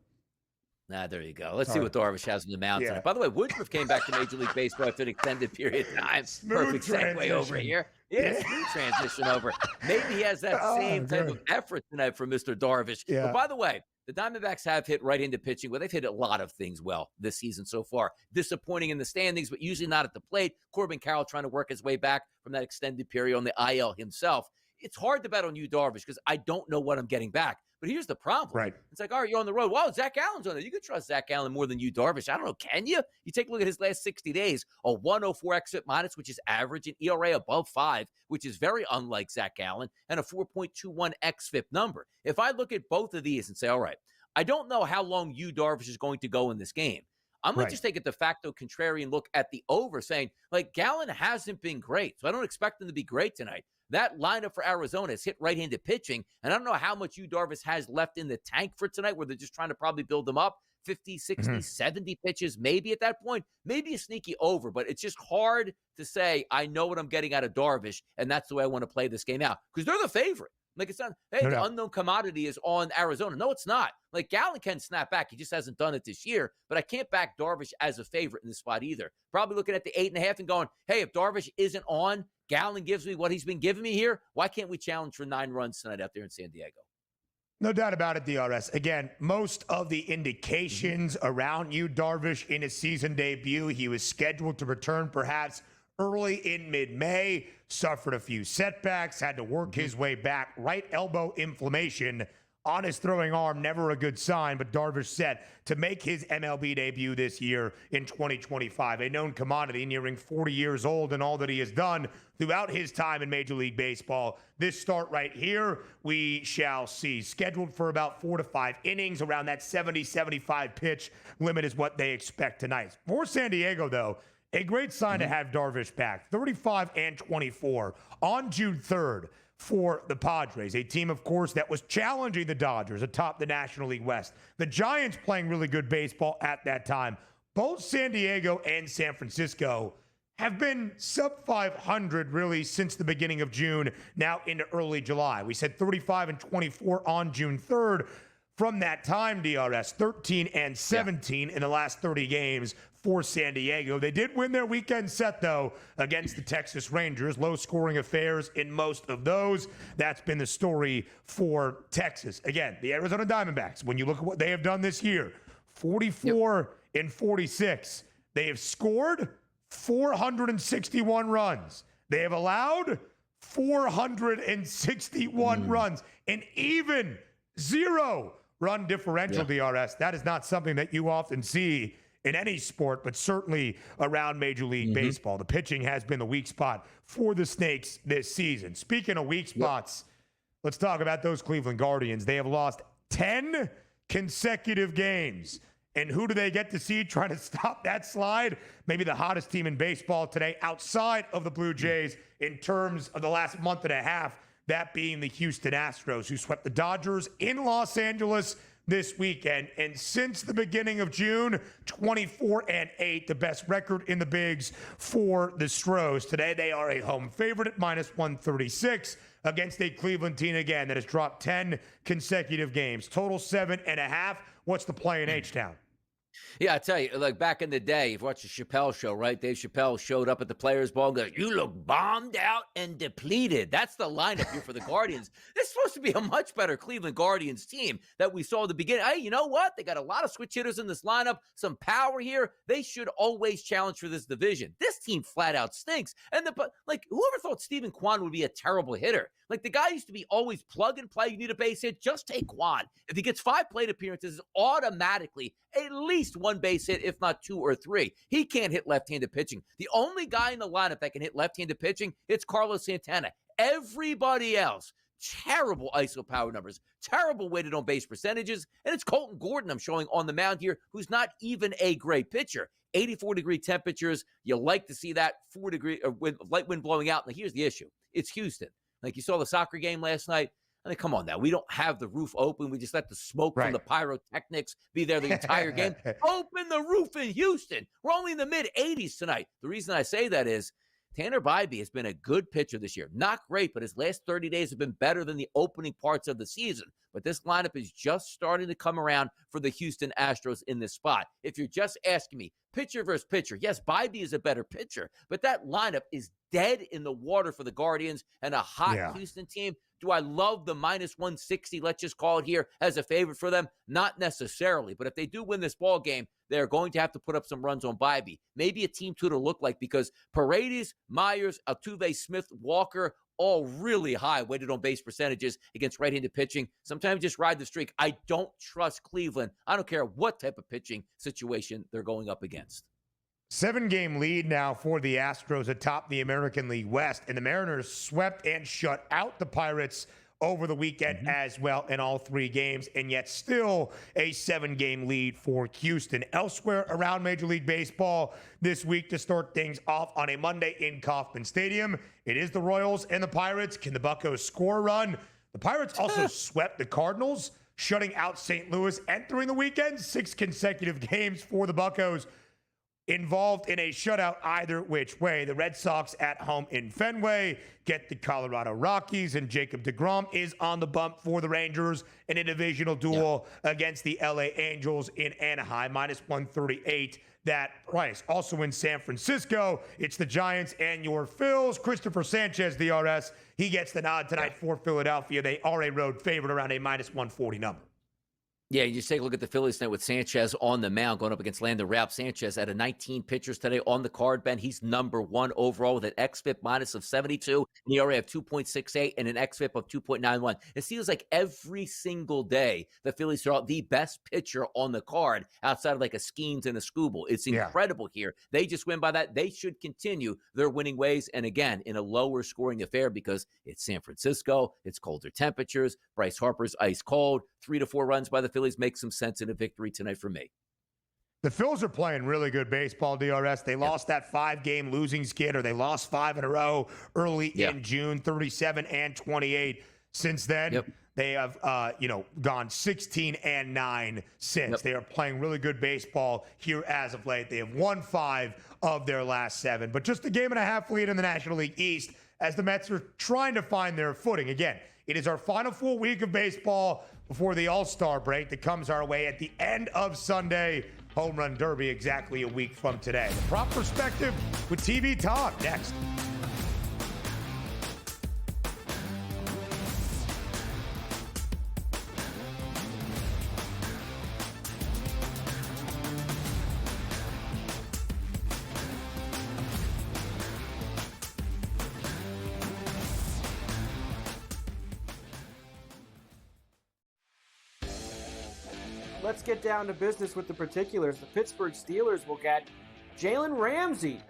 There you go. Let's see what Darvish has on the mound tonight. By the way, Woodruff came back to Major League Baseball after an extended period of time. Perfect segue over here. Yeah, smooth transition over. Maybe he has that same type of effort tonight from Mr. Darvish. But by the way, the Diamondbacks have hit right-handed pitching. Well, they've hit a lot of things well this season so far. Disappointing in the standings, but usually not at the plate. Corbin Carroll trying to work his way back from that extended period on the IL himself. It's hard to bet on Yu Darvish because I don't know what I'm getting back. But here's the problem. Right. It's like, all right, you're on the road. Wow, Zach Allen's on there. You can trust Zach Allen more than Yu Darvish. I don't know. Can you? You take a look at his last 60 days, a 104 exit minus, which is average, an ERA above 5, which is very unlike Zach Allen, and a 4.21 xFIP number. If I look at both of these and say, all right, I don't know how long Yu Darvish is going to go in this game. I'm going to just take a de facto contrarian look at the over, saying, like, Gallen hasn't been great, so I don't expect him to be great tonight. That lineup for Arizona has hit right-handed pitching, and I don't know how much Yu Darvish has left in the tank for tonight, where they're just trying to probably build him up. 50, 60, 70 pitches, maybe at that point, maybe a sneaky over, but it's just hard to say, I know what I'm getting out of Darvish, and that's the way I want to play this game out, because they're the favorite. Like, it's not, hey, the unknown commodity is on Arizona. No, it's not. Like, Gallen can snap back. He just hasn't done it this year. But I can't back Darvish as a favorite in this spot either. Probably looking at the 8.5 and going, hey, if Darvish isn't on, Gallen gives me what he's been giving me here. Why can't we challenge for 9 runs tonight out there in San Diego? No doubt about it, DRS. Again, most of the indications around Yu Darvish in his season debut, he was scheduled to return perhaps early in mid-May, suffered a few setbacks, had to work his way back. Right elbow inflammation on his throwing arm, never a good sign, but Darvish set to make his MLB debut this year in 2025. A known commodity, nearing 40 years old, and all that he has done throughout his time in Major League Baseball. This start right here, we shall see. Scheduled for about 4 to 5 innings, around that 70-75 pitch limit is what they expect tonight. For San Diego, though, a great sign to have Darvish back. 35 and 24 on June 3rd for the Padres, a team, of course, that was challenging the Dodgers atop the National League West. The Giants playing really good baseball at that time. Both San Diego and San Francisco have been sub 500 really since the beginning of June, now into early July. We said 35 and 24 on June 3rd. From that time, DRS, 13 and 17 in the last 30 games for San Diego. They did win their weekend set, though, against the Texas Rangers. Low-scoring affairs in most of those. That's been the story for Texas. Again, the Arizona Diamondbacks, when you look at what they have done this year, 44 and 46. They have scored 461 runs. They have allowed 461 runs. And even 0 run differential, DRS. That is not something that you often see in any sport, but certainly around Major League Baseball. The pitching has been the weak spot for the Snakes this season. Speaking of weak spots, let's talk about those Cleveland Guardians. They have lost 10 consecutive games. And who do they get to see trying to stop that slide? Maybe the hottest team in baseball today outside of the Blue Jays in terms of the last month and a half, that being the Houston Astros, who swept the Dodgers in Los Angeles this weekend. And since the beginning of June, 24 and 8, the best record in the bigs for the Stros. Today, they are a home favorite at minus 136 against a Cleveland team, again, that has dropped 10 consecutive games. Total 7.5. What's the play in H-Town? Yeah, I tell you, like back in the day, you've watched the Chappelle show, right? Dave Chappelle showed up at the Players Ball and goes, you look bombed out and depleted. That's the lineup here for the Guardians. It's supposed to be a much better Cleveland Guardians team that we saw at the beginning. Hey, you know what? They got a lot of switch hitters in this lineup, some power here. They should always challenge for this division. This team flat out stinks. And whoever thought Stephen Kwan would be a terrible hitter? Like, the guy used to be always plug and play. You need a base hit, just take Kwan. If he gets 5 plate appearances, automatically at least 1 base hit, if not 2 or 3. He can't hit left-handed pitching. The only guy in the lineup that can hit left-handed pitching, it's Carlos Santana. Everybody else, terrible ISO power numbers, terrible weighted on base percentages, and it's Colton Gordon I'm showing on the mound here, who's not even a great pitcher. 84-degree temperatures, you like to see that, 4-degree light wind blowing out. Now, here's the issue. It's Houston. Like, you saw the soccer game last night. I mean, come on now. We don't have the roof open. We just let the smoke from the pyrotechnics be there the entire game. Open the roof in Houston. We're only in the mid-80s tonight. The reason I say that is Tanner Bybee has been a good pitcher this year. Not great, but his last 30 days have been better than the opening parts of the season. But this lineup is just starting to come around for the Houston Astros in this spot. If you're just asking me, pitcher versus pitcher, yes, Bybee is a better pitcher, but that lineup is dead in the water for the Guardians and a hot Houston team. Do I love the minus 160, let's just call it here, as a favorite for them? Not necessarily. But if they do win this ball game, they're going to have to put up some runs on Bybee. Maybe a team to look like, because Paredes, Myers, Altuve, Smith, Walker, all really high weighted on base percentages against right-handed pitching. Sometimes just ride the streak. I don't trust Cleveland. I don't care what type of pitching situation they're going up against. 7-game lead now for the Astros atop the American League West, and the Mariners swept and shut out the Pirates over the weekend as well in all 3 games, and yet still a 7-game lead for Houston. Elsewhere around Major League Baseball this week to start things off on a Monday in Kauffman Stadium, it is the Royals and the Pirates. Can the Buccos score a run? The Pirates also swept the Cardinals, shutting out St. Louis, entering the weekend 6 consecutive games for the Buccos involved in a shutout either which way. The Red Sox at home in Fenway get the Colorado Rockies, and Jacob deGrom is on the bump for the Rangers in a divisional duel against the LA Angels in Anaheim, minus 138 that price. Also in San Francisco, it's the Giants and your Phils. Christopher Sanchez, DRS, he gets the nod tonight for Philadelphia. They are a road favorite around a minus 140 number. Yeah, you just take a look at the Phillies tonight with Sanchez on the mound going up against Landon Ralph. Sanchez out of 19 pitchers today on the card, Ben. He's number 1 overall with an xFIP minus of 72, an ERA of 2.68, and an xFIP of 2.91. It seems like every single day the Phillies throw out the best pitcher on the card outside of like a Skeens and a Skubal. It's incredible here. They just win by that. They should continue their winning ways, and again, in a lower scoring affair because it's San Francisco, it's colder temperatures, Bryce Harper's ice cold, 3 to 4 runs by the Phillies make some sense in a victory tonight for me. The Phils are playing really good baseball, DRS. They lost that 5-game losing skid, or they lost 5 in a row early in June, 37 and 28. Since then, they have, gone 16-9 since. They are playing really good baseball here as of late. They have won 5 of their last 7, but just a game and a half lead in the National League East as the Mets are trying to find their footing. Again, it is our final full week of baseball before the All-Star break that comes our way at the end of Sunday. Home Run Derby exactly a week from today. The Prop Perspective with TV Talk next. Let's get down to business with the particulars. The Pittsburgh Steelers will get Jalen Ramsey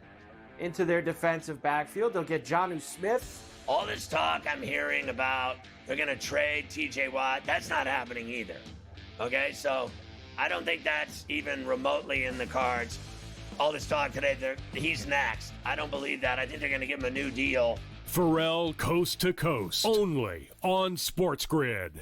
into their defensive backfield. They'll get Jonnu Smith. All this talk I'm hearing about they're going to trade TJ Watt, that's not happening either. Okay, so I don't think that's even remotely in the cards. All this talk today, he's next. I don't believe that. I think they're going to give him a new deal. Pharrell Coast to Coast, only on SportsGrid.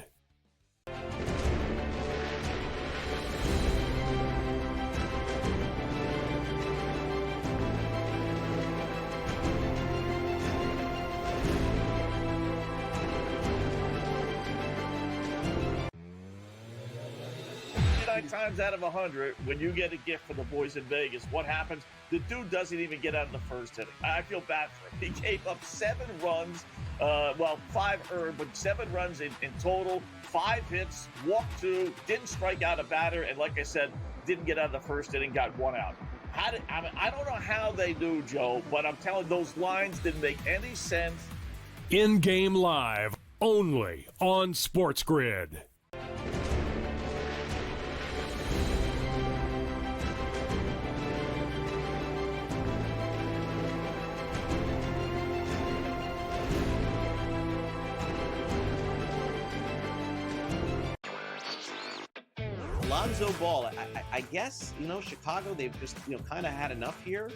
Times out of 100, when you get a gift from the boys in Vegas, what happens? The dude doesn't even get out of the first inning. I feel bad for him. He gave up 7 runs, 5 earned, but 7 runs in total, 5 hits, walked 2, didn't strike out a batter, and like I said, didn't get out of the first inning, got 1 out. I don't know how they do, Joe, but I'm telling you, those lines didn't make any sense. In-game live, only on SportsGrid. Lonzo Ball, I guess, Chicago, they've just, kind of had enough here.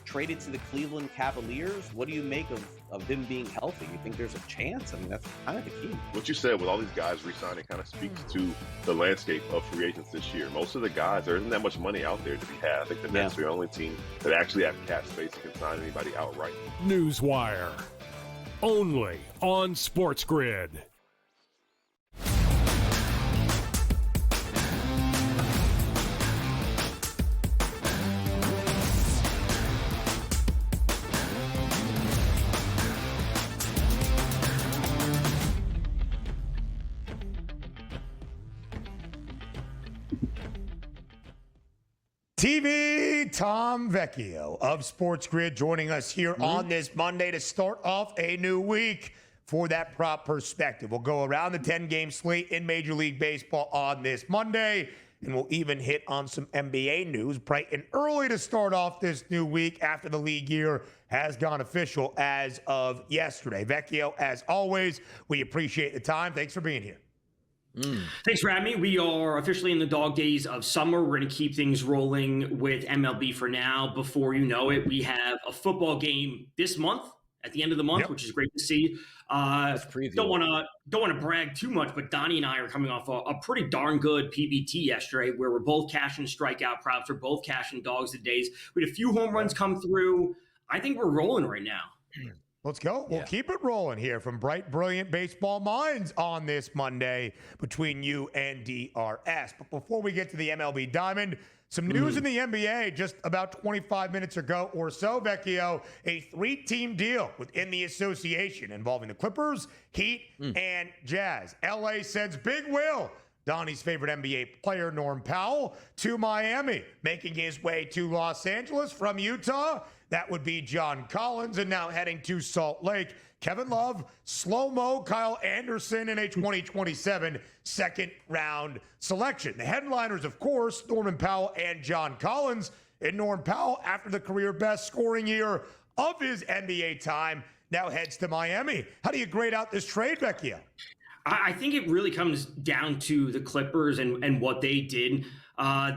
Traded to the Cleveland Cavaliers. What do you make of him being healthy? You think there's a chance? I mean, that's kind of the key. What you said with all these guys re-signing kind of speaks to the landscape of free agents this year. Most of the guys, there isn't that much money out there to be had. I think the Nets are the only team that actually have cap space and can sign anybody outright. Newswire, only on SportsGrid. TV, Tom Vecchio of SportsGrid joining us here on this Monday to start off a new week for that prop perspective. We'll go around the 10-game slate in Major League Baseball on this Monday, and we'll even hit on some NBA news bright and early to start off this new week after the league year has gone official as of yesterday. Vecchio, as always, we appreciate the time. Thanks for being here. Thanks for having me. We are officially in the dog days of summer. We're going to keep things rolling with MLB for now. Before you know it, we have a football game this month at the end of the month, which is great to see. Don't want to brag too much, but Donnie and I are coming off a pretty darn good PBT yesterday, where we're both cashing strikeout props. We're both cashing dogs of days. We had a few home runs come through. I think we're rolling right now. Let's go. We'll keep it rolling here from bright, brilliant baseball minds on this Monday between you and DRS. But before we get to the MLB Diamond, some news in the NBA just about 25 minutes ago or so, Vecchio, a 3-team deal within the association involving the Clippers, Heat, and Jazz. LA sends Big Will, Donnie's favorite NBA player, Norm Powell, to Miami, making his way to Los Angeles from Utah. That would be John Collins, and now heading to Salt Lake, Kevin Love, slow-mo Kyle Anderson in a 2027 second-round selection. The headliners, of course, Norman Powell and John Collins. And Norm Powell, after the career-best scoring year of his NBA time, now heads to Miami. How do you grade out this trade, Vecchio? I think it really comes down to the Clippers and what they did.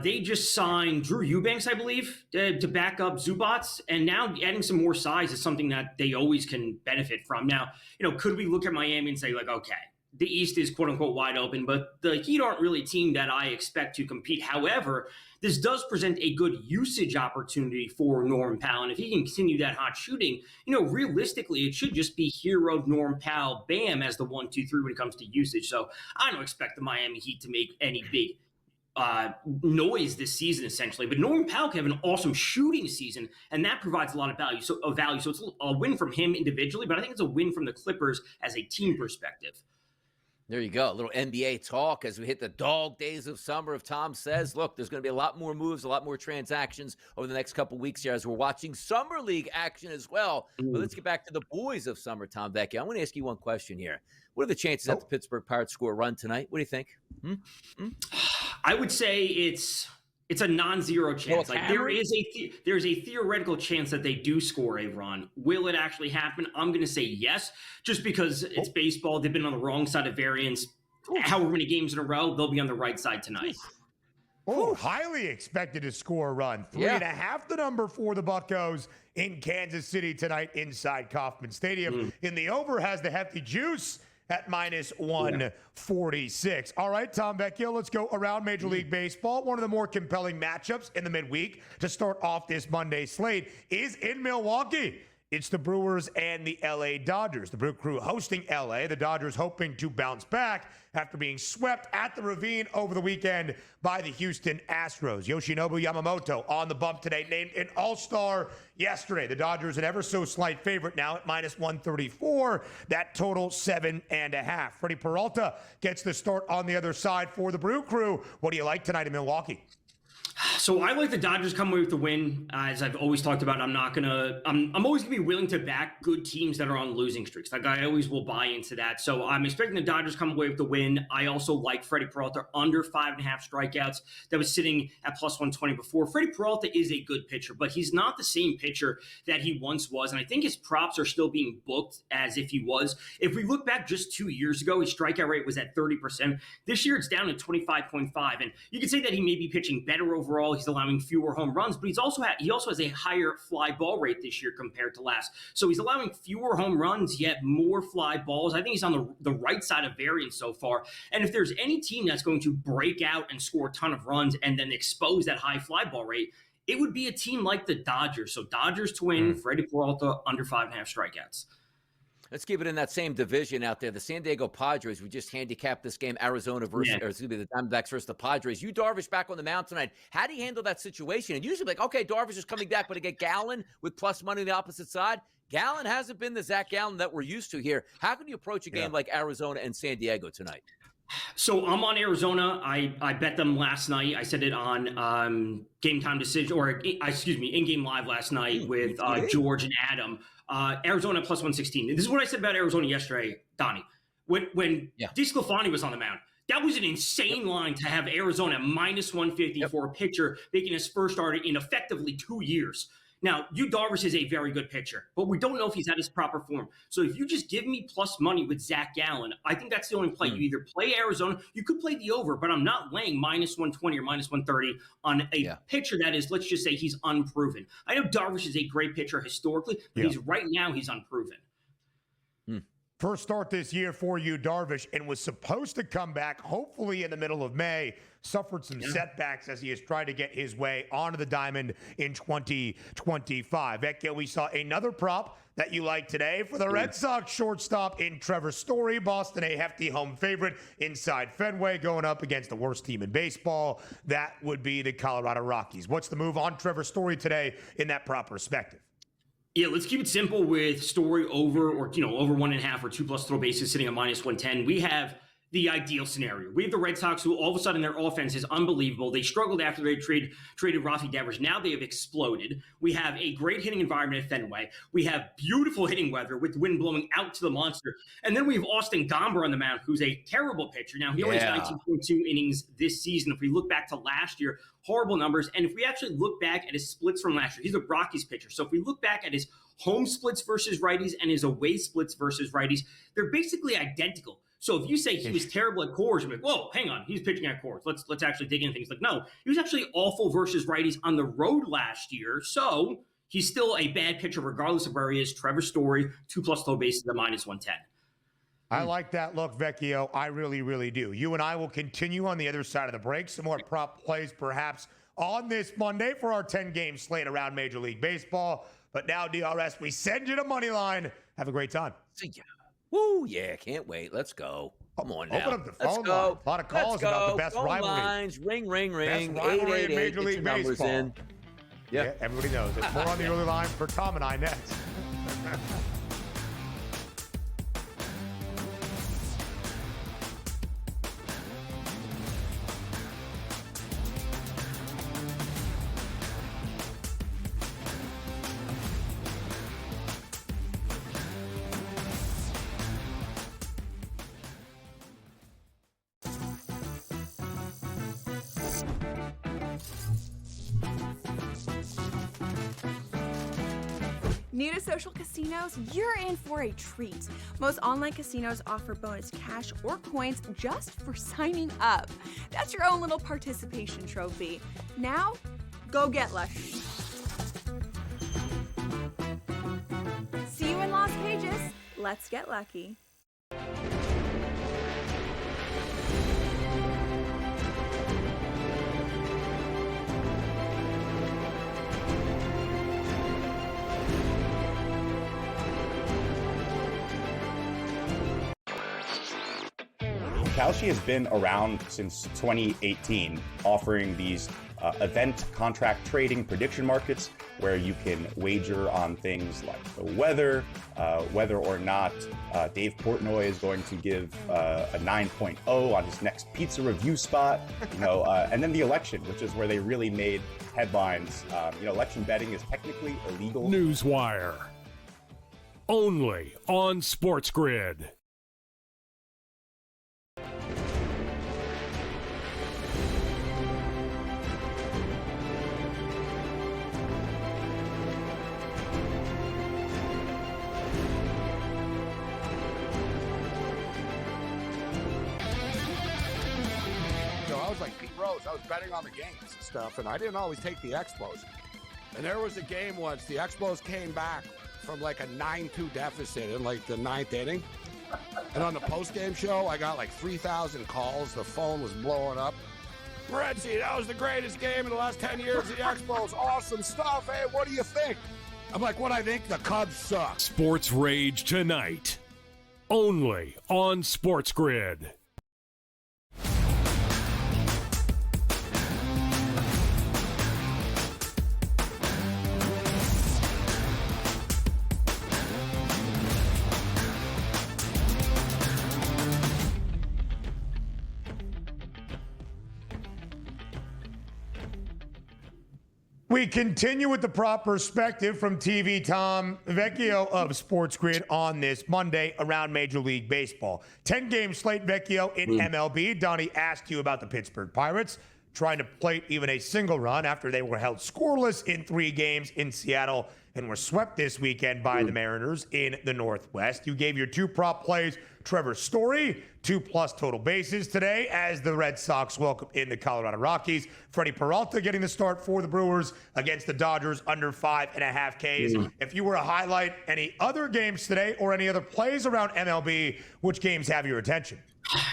They just signed Drew Eubanks, I believe, to back up Zubats, and now adding some more size is something that they always can benefit from. Now, could we look at Miami and say, like, okay, the East is quote-unquote wide open, but the Heat aren't really a team that I expect to compete. However, this does present a good usage opportunity for Norm Powell, and if he can continue that hot shooting, realistically, it should just be hero Norm Powell, bam, as the 1, 2, 3 when it comes to usage. So I don't expect the Miami Heat to make any big noise this season, essentially, but Norman Powell can have an awesome shooting season, and that provides a lot of value. So it's a win from him individually, but I think it's a win from the Clippers as a team perspective. There you go. A little NBA talk as we hit the dog days of summer. If Tom says, look, there's going to be a lot more moves, a lot more transactions over the next couple weeks here as we're watching Summer League action as well. But let's get back to the boys of summer, Tom Vecchio. I want to ask you one question here. What are the chances that the Pittsburgh Pirates score a run tonight? What do you think? I would say it's a non-zero chance. Like there's a theoretical chance that they do score a run. Will it actually happen? I'm going to say yes, just because it's baseball. They've been on the wrong side of variance. However many games in a row, they'll be on the right side tonight. Highly expected to score a run. 3.5 the number for the Buccos in Kansas City tonight inside Kauffman Stadium. In the over has the hefty juice at minus 146. All right, Tom Vecchio, let's go around Major League Baseball. One of the more compelling matchups in the midweek to start off this Monday slate is in Milwaukee. It's the Brewers and the LA Dodgers. The Brew Crew hosting LA. The Dodgers hoping to bounce back after being swept at the Ravine over the weekend by the Houston Astros. Yoshinobu Yamamoto on the bump today, named an all-star yesterday. The Dodgers an ever so slight favorite now at minus 134. That total 7.5. Freddie Peralta gets the start on the other side for the Brew Crew. What do you like tonight in Milwaukee? So I like the Dodgers come away with the win. As I've always talked about, I'm always gonna be willing to back good teams that are on losing streaks. Like I always will buy into that. So I'm expecting the Dodgers come away with the win. I also like Freddie Peralta under 5.5 strikeouts. That was sitting at plus 120 before. Freddie Peralta is a good pitcher, but he's not the same pitcher that he once was. And I think his props are still being booked as if he was. If we look back just 2 years ago, his strikeout rate was at 30%. This year it's down to 25.5. And you could say that he may be pitching better overall. He's allowing fewer home runs, but he also has a higher fly ball rate this year compared to last. So he's allowing fewer home runs, yet more fly balls. I think he's on the right side of variance so far. And if there's any team that's going to break out and score a ton of runs and then expose that high fly ball rate, it would be a team like the Dodgers. So Dodgers to win, Freddie Peralta under 5.5 strikeouts. Let's keep it in that same division out there. The San Diego Padres, we just handicapped this game, Arizona versus, or excuse me, the Diamondbacks versus the Padres. You, Darvish, back on the mound tonight. How do you handle that situation? And usually, like, okay, Darvish is coming back, but to get Gallen with plus money on the opposite side, Gallen hasn't been the Zach Gallen that we're used to here. How can you approach a game like Arizona and San Diego tonight? So I'm on Arizona. I bet them last night. I said it on Game Time Decision, or excuse me, In Game Live last night with George and Adam. Arizona plus 116. This is what I said about Arizona yesterday, Donnie. When DeSclafani was on the mound, that was an insane line to have Arizona minus 150 for a pitcher making his first start in effectively 2 years. Now, Yu Darvish is a very good pitcher, but we don't know if he's at his proper form. So if you just give me plus money with Zach Gallen, I think that's the only play. You either play Arizona, you could play the over, but I'm not laying minus 120 or minus 130 on a pitcher that is, let's just say, he's unproven. I know Darvish is a great pitcher historically, but he's unproven. First start this year for Yu Darvish, and was supposed to come back hopefully in the middle of May. Suffered some setbacks as he has tried to get his way onto the diamond in 2025. Vecchio, we saw another prop that you like today for the Red Sox shortstop in Trevor Story. Boston, a hefty home favorite inside Fenway, going up against the worst team in baseball. That would be the Colorado Rockies. What's the move on Trevor Story today in that prop perspective? Yeah, let's keep it simple with Story over, or over 1.5 or 2+ throw bases sitting at minus 110. We have the ideal scenario. We have the Red Sox, who all of a sudden their offense is unbelievable. They struggled after they traded Rafi Devers. Now they have exploded. We have a great hitting environment at Fenway. We have beautiful hitting weather with the wind blowing out to the monster. And then we have Austin Gomber on the mound, who's a terrible pitcher. Now, he only has 19.2 innings this season. If we look back to last year, horrible numbers. And if we actually look back at his splits from last year, he's a Rockies pitcher. So if we look back at his home splits versus righties and his away splits versus righties, they're basically identical. So if you say he was terrible at Coors, you're like, whoa, hang on, he's pitching at Coors. Let's actually dig into things. Like, no, he was actually awful versus righties on the road last year. So he's still a bad pitcher regardless of where he is. Trevor Story, 2+ throw bases at minus 110. I like that look, Vecchio. I really, really do. You and I will continue on the other side of the break. Some more prop plays perhaps on this Monday for our 10-game slate around Major League Baseball. But now, DRS, we send you to Moneyline. Have a great time. See ya. Woo, yeah, can't wait. Let's go. Come on now. Open up the phone line. A lot of calls about the best phone rivalry. Lines. Ring, ring, ring. Best rivalry in Major League Baseball. In. Yeah, everybody knows. There's more on the early line for Tom and I next. New to social casinos? You're in for a treat. Most online casinos offer bonus cash or coins just for signing up. That's your own little participation trophy. Now, go get lucky. See you in Las Pages. Let's get lucky. Kalshi has been around since 2018, offering these event contract trading prediction markets where you can wager on things like the weather, whether or not Dave Portnoy is going to give a 9.0 on his next pizza review spot, and then the election, which is where they really made headlines. Election betting is technically illegal. Newswire. Only on SportsGrid. I was betting on the games and stuff, and I didn't always take the Expos. And there was a game once the Expos came back from like a 9-2 deficit in like the 9th inning. And on the post-game show, I got like 3,000 calls. The phone was blowing up. Morency, that was the greatest game in the last 10 years of the Expos. Awesome stuff. Hey, what do you think? I'm like, what I think? The Cubs suck. Sports Rage tonight. Only on SportsGrid. We continue with the prop perspective from TV Tom Vecchio of SportsGrid on this Monday around Major League Baseball. 10-game slate, Vecchio, in MLB. Donnie asked you about the Pittsburgh Pirates trying to plate even a single run after they were held scoreless in 3 games in Seattle and were swept this weekend by the Mariners in the Northwest. You gave your 2 prop plays, Trevor Story, 2+ total bases today as the Red Sox welcome in the Colorado Rockies. Freddie Peralta getting the start for the Brewers against the Dodgers under 5.5 Ks. If you were to highlight any other games today or any other plays around MLB, which games have your attention?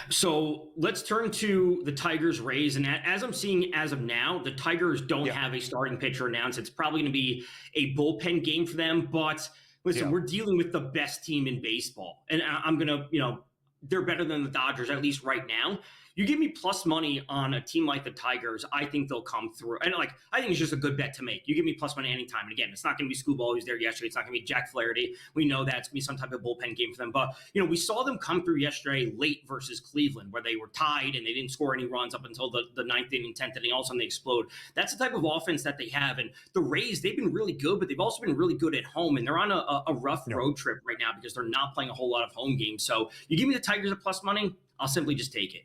So let's turn to the Tigers Rays. And as I'm seeing as of now, the Tigers don't have a starting pitcher announced. It's probably going to be a bullpen game for them. But listen, we're dealing with the best team in baseball. And I'm going to, they're better than the Dodgers, at least right now. You give me plus money on a team like the Tigers, I think they'll come through. And I think it's just a good bet to make. You give me plus money anytime. And again, it's not going to be Scooball who's there yesterday. It's not going to be Jack Flaherty. We know that it's going to be some type of bullpen game for them. But, we saw them come through yesterday late versus Cleveland, where they were tied and they didn't score any runs up until the 9th inning, 10th inning. All of a sudden they explode. That's the type of offense that they have. And the Rays, they've been really good, but they've also been really good at home. And they're on a rough road trip right now because they're not playing a whole lot of home games. So you give me the Tigers at plus money, I'll simply just take it.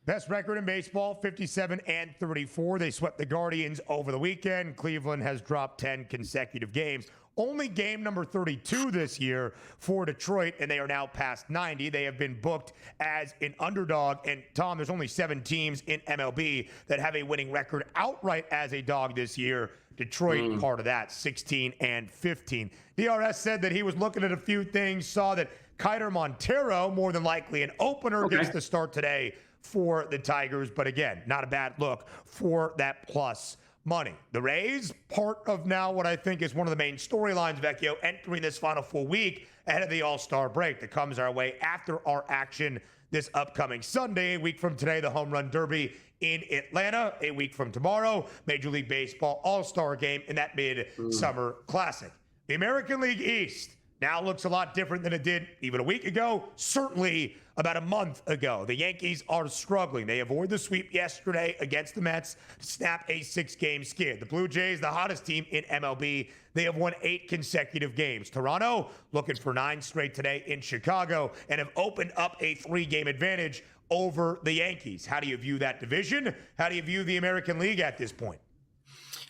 Best record in baseball, 57-34. They swept the Guardians over the weekend. Cleveland has dropped 10 consecutive games. Only game number 32 this year for Detroit, and they are now past 90. They have been booked as an underdog. And, Tom, there's only 7 teams in MLB that have a winning record outright as a dog this year. Detroit, part of that, 16-15. DRS said that he was looking at a few things, saw that Kiter Montero, more than likely an opener, gets the start today for the Tigers, but again, not a bad look for that plus money. The Rays, part of now what I think is one of the main storylines, Vecchio, entering this final full week ahead of the All-Star break that comes our way after our action this upcoming Sunday. A week from today, the Home Run Derby in Atlanta. A week from tomorrow, Major League Baseball All-Star Game in that Mid-Summer Classic. The American League East now looks a lot different than it did even a week ago, certainly about a month ago. The Yankees are struggling. They avoid the sweep yesterday against the Mets to snap a 6-game skid. The Blue Jays, the hottest team in MLB, they have won 8 consecutive games. Toronto looking for 9 straight today in Chicago and have opened up a 3-game advantage over the Yankees. How do you view that division? How do you view the American League at this point?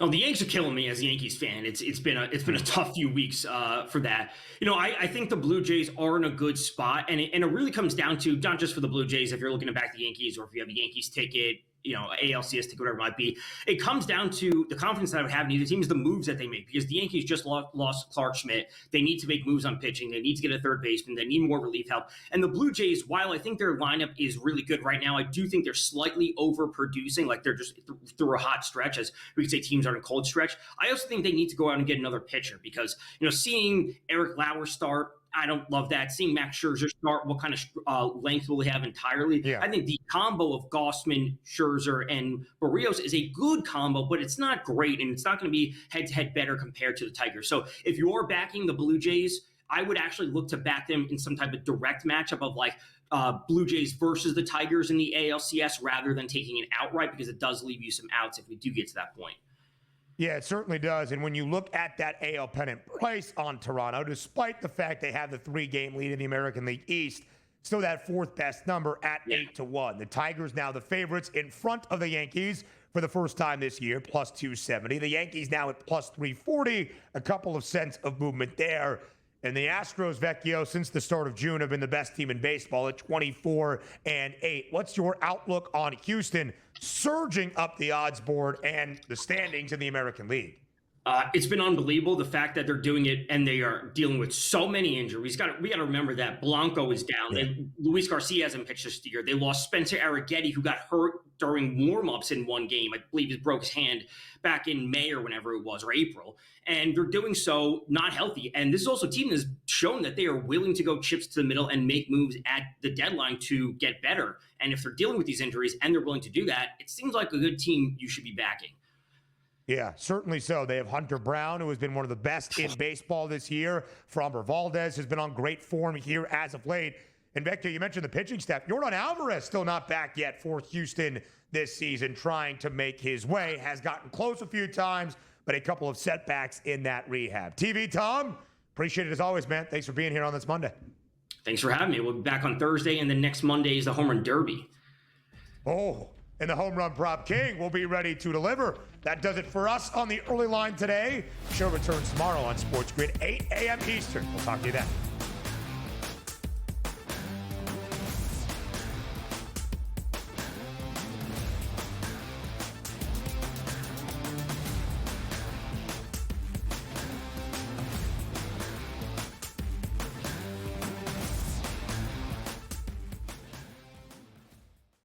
Oh, the Yanks are killing me as a Yankees fan. It's been a tough few weeks for that. I think the Blue Jays are in a good spot, and it really comes down to not just for the Blue Jays. If you're looking to back the Yankees, or if you have a Yankees ticket, ALCS ticket, whatever it might be, it comes down to the confidence that I would have in either team is the moves that they make, because the Yankees just lost Clark Schmidt. They need to make moves on pitching. They need to get a third baseman. They need more relief help. And the Blue Jays, while I think their lineup is really good right now, I do think they're slightly overproducing. Like they're just through a hot stretch, as we could say teams are in a cold stretch. I also think they need to go out and get another pitcher, because seeing Eric Lauer start, I don't love that. Seeing Max Scherzer start, what kind of length will he have entirely? Yeah. I think the combo of Gausman, Scherzer, and Barrios is a good combo, but it's not great, and it's not going to be head-to-head better compared to the Tigers. So if you're backing the Blue Jays, I would actually look to back them in some type of direct matchup of Blue Jays versus the Tigers in the ALCS rather than taking it outright, because it does leave you some outs if we do get to that point. Yeah, it certainly does. And when you look at that AL pennant price on Toronto, despite the fact they have the 3-game lead in the American League East, still that 4th best number at 8-1. The Tigers now the favorites in front of the Yankees for the first time this year, plus 270. The Yankees now at plus 340, a couple of cents of movement there. And the Astros, Vecchio, since the start of June, have been the best team in baseball at 24-8. What's your outlook on Houston surging up the odds board and the standings in the American League? It's been unbelievable, the fact that they're doing it, and they are dealing with so many injuries. We got to remember that Blanco is down. Yeah. Luis Garcia hasn't pitched this year. They lost Spencer Arrighetti, who got hurt during warm-ups in one game. I believe he broke his hand back in May or whenever it was, or April. And they're doing so not healthy. And this is also a team that has shown that they are willing to go chips to the middle and make moves at the deadline to get better. And if they're dealing with these injuries and they're willing to do that, it seems like a good team you should be backing. Yeah, certainly so. They have Hunter Brown, who has been one of the best in baseball this year. Framber Valdez has been on great form here as of late. And Vecchio, you mentioned the pitching staff. Yordan Alvarez still not back yet for Houston this season, trying to make his way. Has gotten close a few times, but a couple of setbacks in that rehab. TV Tom, appreciate it as always, man. Thanks for being here on this Monday. Thanks for having me. We'll be back on Thursday, and then next Monday is the Home Run Derby. Oh, and the Home Run Prop King will be ready to deliver. That does it for us on the early line today. Show returns tomorrow on SportsGrid, 8 a.m. Eastern. We'll talk to you then.